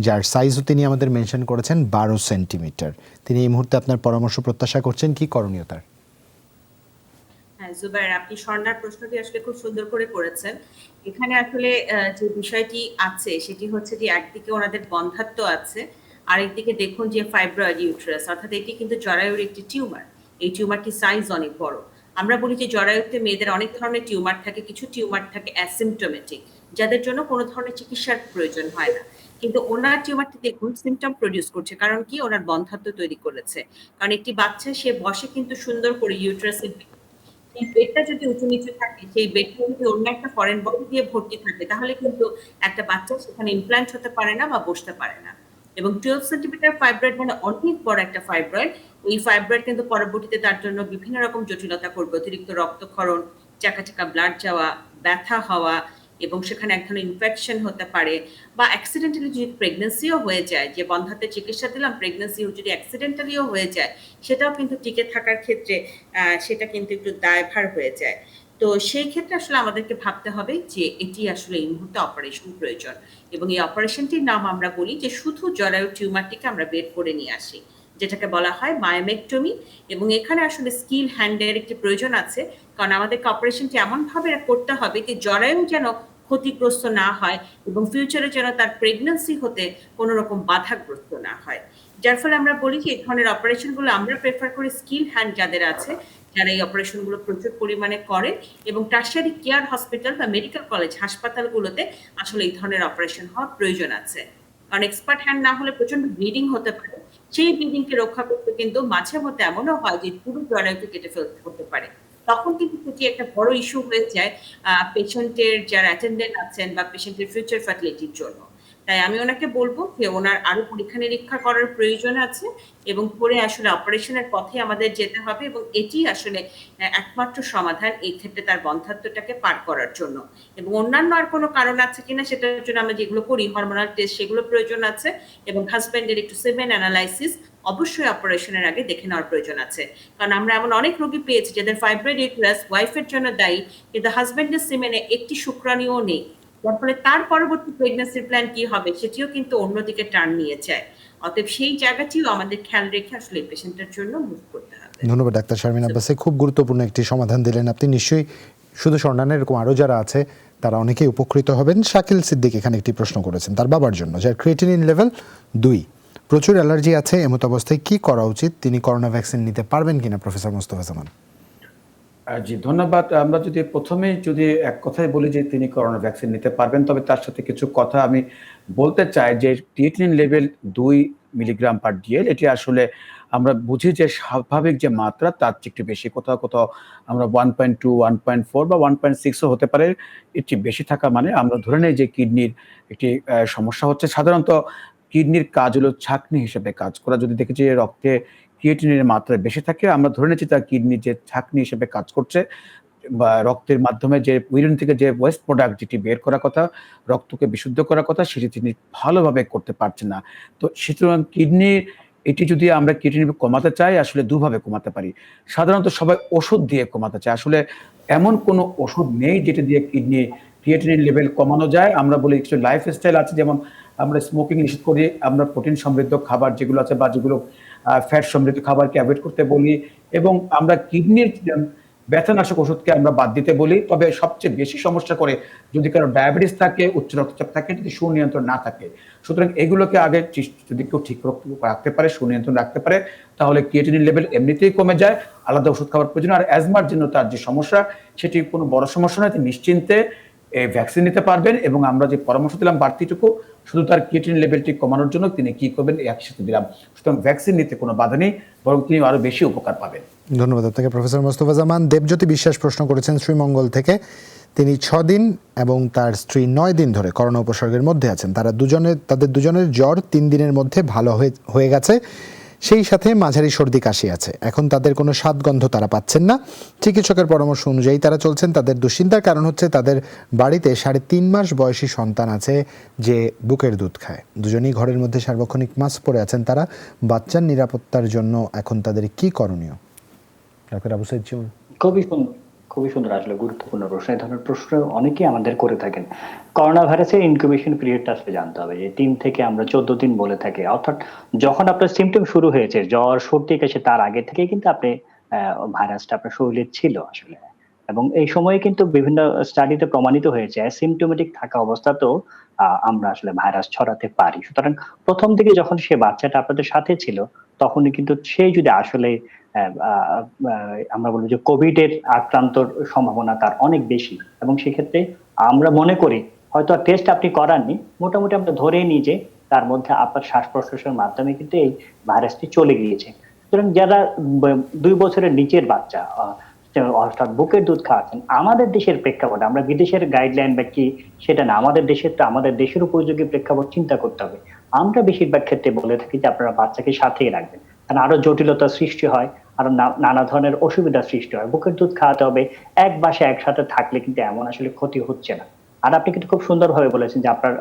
যার সাইজও তিনি আমাদের মেনশন করেছেন 12 সেন্টিমিটার। তিনি এই মুহূর্তে আপনার পরামর্শ প্রত্যাশা করছেন, কি করণীয় তার? হ্যাঁ জুবায়ের, আপনি স্বর্ণার প্রশ্নটি আসলে খুব সুন্দর করে করেছেন। এখানে আসলে যে বিষয়টি আছে সেটি হচ্ছে যে একদিকে ওনাদের বন্ধ্যাত্ব আছে, আরেকদিকে দেখুন যে ফাইব্রয়েড ইউটেরাস, অর্থাৎ এটি কিন্তু জরায়ুর একটি টিউমার। এই টিউমারটি সাইজ অনেক বড়। আমরা বলি যে জরায়ুতে মেয়েদের অনেক ধরনের টিউমার থাকে, কিছু টিউমার থাকে অ্যাসিম্পটোমেটিক, যাদের জন্য কোনো ধরনের চিকিৎসার প্রয়োজন হয় না। কিন্তু ওনার টিউমারটি দেখুন সিমটম প্রডিউস করছে, কারণ কি ওনার বন্ধ্যাত্ব তৈরি করেছে। কারণ একটি বাচ্চা সে বসে কিন্তু সুন্দর করে ইউটেরাসের, এই বেডটা যদি উঁচু নিচু থাকে, সেই বেডটা যদি অন্য একটা ফরেন বডি দিয়ে ভর্তি থাকে, তাহলে কিন্তু একটা বাচ্চা সেখানে ইমপ্ল্যান্ট হতে পারে না বা বসতে পারে না। এবং 12 সেন্টিমিটার ফাইব্রয়েড মানে অনেক বড় একটা ফাইব্রয়েড। এই ফাইব্রয়েড কিন্তু পরবর্তীতে তার জন্য বিভিন্ন রকম জটিলতা করবে, অতিরিক্ত রক্তক্ষরণ, চাকা চাকা ব্লাড যাওয়া, ব্যথা হওয়া, এবং সেখানে এক ধরনের ইনফেকশন হতে পারে। বা অ্যাক্সিডেন্টালি যদি প্রেগনেন্সিও হয়ে যায়, যে বন্ধ্যাত্বের চিকিৎসা দিলাম, প্রেগনেন্সি যদি অ্যাক্সিডেন্টালিও হয়ে যায়, সেটাও কিন্তু টিকে থাকার ক্ষেত্রে সেটা কিন্তু একটু দায়ভার হয়ে যায়। তো সেই ক্ষেত্রে আসলে আমাদেরকে ভাবতে হবে যে এটি আসলে এই মুহূর্তে অপারেশন প্রয়োজন, এবং এই অপারেশনটির নাম আমরা বলি যে শুধু জরায়ু টিউমারটিকে আমরা বের করে নিয়ে আসি, যেটাকে বলা হয় মায়োমেক্টমি। এবং এখানে আসলে স্কিল হ্যান্ডের একটি প্রয়োজন আছে, কারণ আমাদেরকে অপারেশনটি এমনভাবে করতে হবে যে জরায়ু যেন ক্ষতিগ্রস্ত না হয় এবং ফিউচারে যেন তার প্রেগন্যান্সি হতে কোনো রকম বাধাগ্রস্ত না হয়। যার ফলে আমরা বলি যে এই ধরনের অপারেশনগুলো আমরা প্রেফার করি স্কিল হ্যান্ড যাদের আছে যারা এই অপারেশনগুলো প্রচুর পরিমাণে করেন, এবং টারশিয়ারি কেয়ার হসপিটাল বা মেডিকেল কলেজ হাসপাতালগুলোতে আসলে এই ধরনের অপারেশন হওয়ার প্রয়োজন আছে। কারণ এক্সপার্ট হ্যান্ড না হলে প্রচন্ড ব্লিডিং হতে পারে। সেই ব্লিডিংকে রক্ষা করতে কিন্তু মাঝে মধ্যে এমনও হয় যে পুরো জরায়ুকে কেটে ফেলতে হতে পারে। তখন কিন্তু সেটি একটা বড় ইস্যু হয়ে যায় পেশেন্টের যারা অ্যাটেন্ডেন্ট আছেন বা পেশেন্টের ফিউচার ফার্টিলিটির জন্য। তাই আমি ওনাকে বলবো যে ওনার আরো পরীক্ষা নিরীক্ষা করার প্রয়োজন আছে, এবং পরে আসলে অপারেশনের পথে আমাদের যেতে হবে, এবং এটি আসলে একমাত্র সমাধান এই ক্ষেত্রে তার বন্ধ্যাত্বটাকে পার করার জন্য। এবং অন্যান্য আর কোনো কারণ আছে কিনা সেটার জন্য আমরা যেগুলো করি হরমোনাল টেস্ট, সেগুলো প্রয়োজন আছে, এবং হাজবেন্ডের একটু সেমেন অ্যানালাইসিস অবশ্যই অপারেশনের আগে দেখে নেওয়ার প্রয়োজন আছে। কারণ আমরা এমন অনেক রোগী পেয়েছি যাদের ফাইব্রয়েড ইউটেরাস ওয়াইফের জন্য দায়ী, কিন্তু হাজবেন্ডের সিমেনে একটি শুক্রাণুও নেই, যার ফলে তার পরবর্তী প্রেগন্যান্সির প্ল্যান কি হবে সেটিও কিন্তু অন্যদিকে টার্ন নিয়ে যায়। অতএব সেই জায়গাটিও আমাদের খেয়াল রেখে আসলে পেশেন্টের জন্য মুভ করতে হবে। ধন্যবাদ ডাক্তার শারমিন আব্বাসী, খুব গুরুত্বপূর্ণ একটি সমাধান দিলেন আপনি। নিশ্চয়ই শুধু স্বর্ণানের এরকম আরও যারা আছে তারা অনেকেই উপকৃত হবেন। শাকিল সিদ্দিক এখানে একটি প্রশ্ন করেছেন তার বাবার জন্য, যার ক্রিয়েটিনিন লেভেল 2, প্রচুর অ্যালার্জি আছে, এমত অবস্থায় কি করা উচিত? তিনি করোনা ভ্যাকসিন নিতে পারবেন কিনা? প্রফেসর মোস্তফা জামান। জি ধন্যবাদ। আমরা যদি প্রথমেই যদি এক কথায় বলি যে তিনি করোনা ভ্যাকসিন নিতে পারবেন, তবে তার সাথে কিছু কথা আমি বলতে চাই যে ক্রিয়েটিনিন লেভেল 2 mg/dl এটি আসলে আমরা বুঝি যে স্বাভাবিক যে মাত্রা তার চেয়ে একটু বেশি, কোথাও কোথাও আমরা 1.2, 1.4 বা 1.6ও হতে পারে। এটি বেশি থাকা মানে আমরা ধরে নেই যে কিডনির একটি সমস্যা হচ্ছে। সাধারণত কিডনির কাজ হলো ছাঁকনি হিসেবে কাজ করা। যদি দেখি যে রক্তে ক্রিয়েটিনিনের মাত্রা বেশি থাকে, আমরা ধরে নিচ্ছি তার কিডনি যে ছাঁকনি হিসেবে কাজ করছে, বা রক্তের মাধ্যমে যে ইউরিন থেকে যে ওয়েস্ট প্রোডাক্ট যেটি বের করার কথা, রক্তকে বিশুদ্ধ করার কথা, সেটি তিনি ভালোভাবে করতে পারছেন না। তো সুতরাং কিডনির এটি যদি আমরা ক্রিয়েটিনিন কমাতে চাই, আসলে দুভাবে কমাতে পারি। সাধারণত সবাই ওষুধ দিয়ে কমাতে চায়। আসলে এমন কোনো ওষুধ নেই যেটা দিয়ে কিডনি ক্রিয়েটিনিন লেভেল কমানো যায়। আমরা বলি কিছু লাইফস্টাইল আছে, যেমন আমরা স্মোকিং নিষেধ করি, আমরা প্রোটিন সমৃদ্ধ খাবার যেগুলো আছে বা যেগুলো ফ্যাট সমৃদ্ধ খাবারকে অ্যাভয়েড করতে বলি, এবং আমরা কিডনির ব্যথানাশক ওষুধকে আমরা বাদ দিতে বলি। তবে সবচেয়ে বেশি সমস্যা করে যদি কারো ডায়াবেটিস থাকে, উচ্চ রক্তচাপ থাকে, যদি সুনিয়ন্ত্রণ না থাকে। সুতরাং এগুলোকে আগে যদি কেউ ঠিক রাখতে পারে, সুনিয়ন্ত্রণ রাখতে পারে, তাহলে ক্রিয়েটিনিন লেভেল এমনিতেই কমে যায়, আলাদা ওষুধ খাওয়ার প্রয়োজন। আর অ্যাজমার জন্য তার যে সমস্যা, সেটি কোনো বড় সমস্যা নয়, তিনি নিশ্চিন্তে ভ্যাকসিন নিতে পারবেন। এবং আমরা যে পরামর্শ দিলাম বাড়তিটুকু শুধু তার ক্রিয়েটিনিন লেভেলটি কমানোর জন্য তিনি কি করবেন একসাথে দিলাম। সুতরাং ভ্যাকসিন নিতে কোনো বাধা নেই, বরং তিনি আরো বেশি উপকার পাবেন। ধন্যবাদ আপনাকে প্রফেসর মোস্তফা জামান। দেবজ্যোতি বিশ্বাস প্রশ্ন করেছেন শ্রীমঙ্গল থেকে। তিনি 6 দিন এবং তার স্ত্রী 9 দিন ধরে করোনা উপসর্গের মধ্যে আছেন। তাদের দুজনের জ্বর 3 দিনের মধ্যে ভালো হয়ে গেছে, সেই সাথে মাঝারি সর্দি কাশি আছে। এখন তাদের কোনো স্বাদগন্ধ তারা পাচ্ছেন না। চিকিৎসকের পরামর্শ অনুযায়ী তারা চলছেন। তাদের দুশ্চিন্তার কারণ হচ্ছে তাদের বাড়িতে 3.5 মাস বয়সী সন্তান আছে যে বুকের দুধ খায়। দুজনেই ঘরের মধ্যে সার্বক্ষণিক মাস্ক পরে আছেন তারা। বাচ্চার নিরাপত্তার জন্য এখন তাদের কি করণীয়? ডাক্তার আবু সাইদ জীবন। খুবই সুন্দর আসলে গুরুত্বপূর্ণ প্রশ্ন। এই ধরনের প্রশ্ন অনেকেই আমাদের করে থাকেন। করোনা ভাইরাসের ইনকিউবেশন পিরিয়ডটা আসলে জানতে হবে যে 3 থেকে আমরা 14 দিন বলে থাকি। অর্থাৎ যখন আপনার সিমটম শুরু হয়েছে, জ্বর সর্দি কাশি, তার আগে থেকে কিন্তু আপনি ভাইরাসটা আপনার শরীরে ছিল আসলে। এবং এই সময়ে কিন্তু বিভিন্ন স্টাডিতে প্রমাণিত হয়েছে অ্যাসিমটোমেটিক থাকা অবস্থাতেও আমরা আসলে ভাইরাস ছড়াতে পারি। সুতরাং প্রথম দিকে যখন সে বাচ্চাটা আপনাদের সাথে ছিল, তখনই কিন্তু সে যদি আসলে আমরা বলবো যে কোভিড এর আক্রান্তর সম্ভাবনা তার অনেক বেশি, এবং সেক্ষেত্রে আমরা মনে করি হয়তো টেস্ট আপনি করাননি, মোটামুটি আমরা ধরেই নিই যে তার মধ্যে আপনার শ্বাস প্রশ্বাসের মাধ্যমে কিন্তু এই ভাইরাসটি চলে গিয়েছে। সুতরাং যারা 2 বছরের নিচের বাচ্চা অর্থাৎ বুকের দুধ খাওয়াচ্ছেন, আমাদের দেশের প্রেক্ষাপটে, আমরা বিদেশের গাইডলাইন বা কি সেটা না, আমাদের দেশের উপযোগী প্রেক্ষাপট চিন্তা করতে হবে। আমরা বেশিরভাগ ক্ষেত্রে বলে থাকি যে আপনারা বাচ্চাকে সাথেই রাখবেন, কারণ আরো জটিলতা সৃষ্টি হয়, আরো নানা ধরনের অসুবিধা সৃষ্টি হয়। বুকের দুধ খাওয়াতে হবে, এক বাসায় একসাথে থাকলে কিন্তু এমন আসলে ক্ষতি হচ্ছে না। আর আপনি কিন্তু খুব সুন্দরভাবে বলেছেন যে আপনার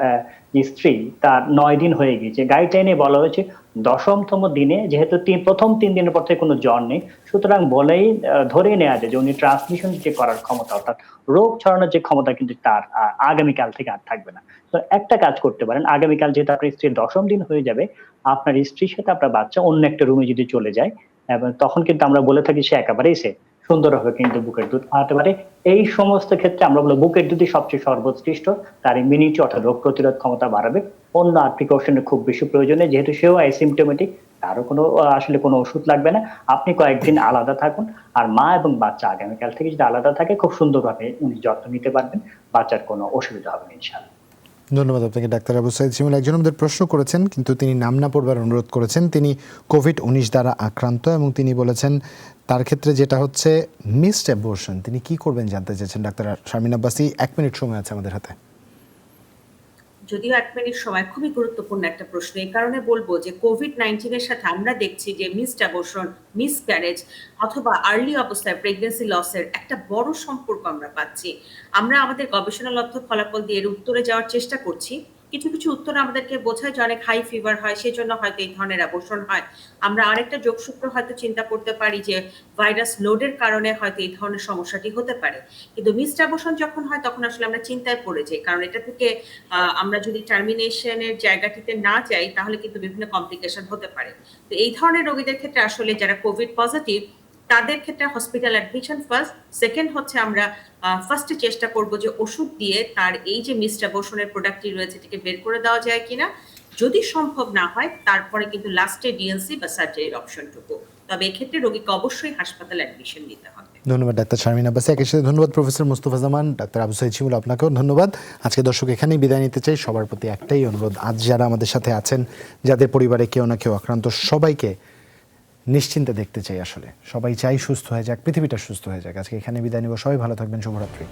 যে স্ত্রী তার 9 দিন হয়ে গিয়েছে। গাইডলাইনে বলা হয়েছে 10তম দিনে, যেহেতু প্রথম 3 দিনের পর থেকে কোনো জ্বর নেই, সুতরাং বলেই ধরেই নেওয়া যায় যে উনি ট্রান্সমিশন যে করার ক্ষমতা, অর্থাৎ রোগ ছড়ানোর যে ক্ষমতা কিন্তু তার আগামীকাল থেকে আর থাকবে না। তো একটা কাজ করতে পারেন, আগামীকাল যেহেতু আপনার স্ত্রীর 10ম দিন হয়ে যাবে, আপনার স্ত্রীর সাথে আপনার বাচ্চা অন্য একটা রুমে যদি চলে যায়, এবং তখন কিন্তু আমরা বলে থাকি সে একেবারেই সে সুন্দরভাবে কিন্তু বুকের দুধ খাওয়াতে পারে। এই সমস্ত ক্ষেত্রে আমরা বলবো বুকের দুধই সবচেয়ে সর্বোৎকৃষ্ট, তার ইমিউনিটি অর্থাৎ রোগ প্রতিরোধ ক্ষমতা বাড়াবে। অন্য আর প্রিকশনের খুব বেশি প্রয়োজনে, যেহেতু সেও অ্যাসিমটোমেটিক, কারো কোনো আসলে কোনো ওষুধ লাগবে না, আপনি কয়েকদিন আলাদা থাকুন, আর মা এবং বাচ্চা আগামীকাল থেকে যদি আলাদা থাকে খুব সুন্দরভাবে উনি যত্ন নিতে পারবেন, বাচ্চার কোনো অসুবিধা হবে না ইনশাআল্লাহ। ধন্যবাদ আপনাকে ডাক্তার আবু সাইদ শিমুল। একজন আমাদের প্রশ্ন করেছেন কিন্তু তিনি নাম না পড়বার অনুরোধ করেছেন। তিনি কোভিড-19 দ্বারা আক্রান্ত এবং তিনি বলেছেন তার ক্ষেত্রে যেটা হচ্ছে মিসড অ্যাবর্শন, তিনি কি করবেন জানতে চেয়েছেন। ডাক্তার শারমিন আব্বাসী, 1 মিনিট সময় আছে আমাদের হাতে। যদিও 1 মিনিট সময়, খুবই গুরুত্বপূর্ণ একটা প্রশ্ন। এই কারণে বলবো যে কোভিড-19 এর সাথে আমরা দেখছি যে মিসড অ্যাবর্শন, মিসক্যারেজ অথবা আর্লি অবস্থায় প্রেগন্যান্সি লসের একটা বড় সম্পর্ক আমরা পাচ্ছি। আমরা আমাদের গবেষণালব্ধ ফলাফল দিয়ে এর উত্তরে যাওয়ার চেষ্টা করছি। কিছু, কিছু উত্তর আমাদেরকে বোঝায় যে অনেক হাই ফিভার হয়, সেজন্য হয়তো এই ধরনের অ্যাবর্শন হয়। আমরা আরেকটা যোগসূত্র হয়তো চিন্তা করতে পারি যে ভাইরাস লোডের কারণে হয়তো এই ধরনের সমস্যাটি হতে পারে। কিন্তু মিসড অ্যাবর্শন যখন হয় তখন আসলে আমরা চিন্তায় পড়ে যাই। কারণ এটা থেকে আমরা যদি টার্মিনেশনের জায়গাটিতে না যাই তাহলে কিন্তু বিভিন্ন কমপ্লিকেশন হতে পারে। তো এই ধরনের রোগীদের ক্ষেত্রে আসলে যারা কোভিড পজিটিভ তাদের ক্ষেত্রে হসপিটাল অ্যাডমিশন ফার্স্ট, সেকেন্ড হচ্ছে আমরা ফার্স্টে চেষ্টা করব যে ওষুধ দিয়ে তার এই যে মিসড অ্যাবর্শনের প্রোডাক্টটি রয়েছে এটাকে বের করে দেওয়া যায় কিনা। যদি সম্ভব না হয় তারপরে কিন্তু লাস্টে ডিএনসি বা সার্জারির অপশনটুকু। তবে এক্ষেত্রে রোগীকে অবশ্যই হাসপাতালে অ্যাডমিশন নিতে হবে। ধন্যবাদ ডাক্তার শারমিন আব্বাসী। একই সাথে ধন্যবাদ প্রফেসর মোস্তফা জামান, ডাক্তার আবু সাইদ শিমুল, আপনাকেও ধন্যবাদ। আজকে দর্শক এখানেই বিদায় নিতে চাই। সবার প্রতি একটাই অনুরোধ, আজ যারা আমাদের সাথে আছেন, যাদের পরিবারে কেউ না কেউ আক্রান্ত, সবাইকে নিশ্চিন্তে দেখতে চাই। আসলে সবাই চাই সুস্থ হয়ে যাক, পৃথিবীটা সুস্থ হয়ে যাক। আজকে এখানে বিদায় নিব। সবাই ভালো থাকবেন। শুভরাত্রি।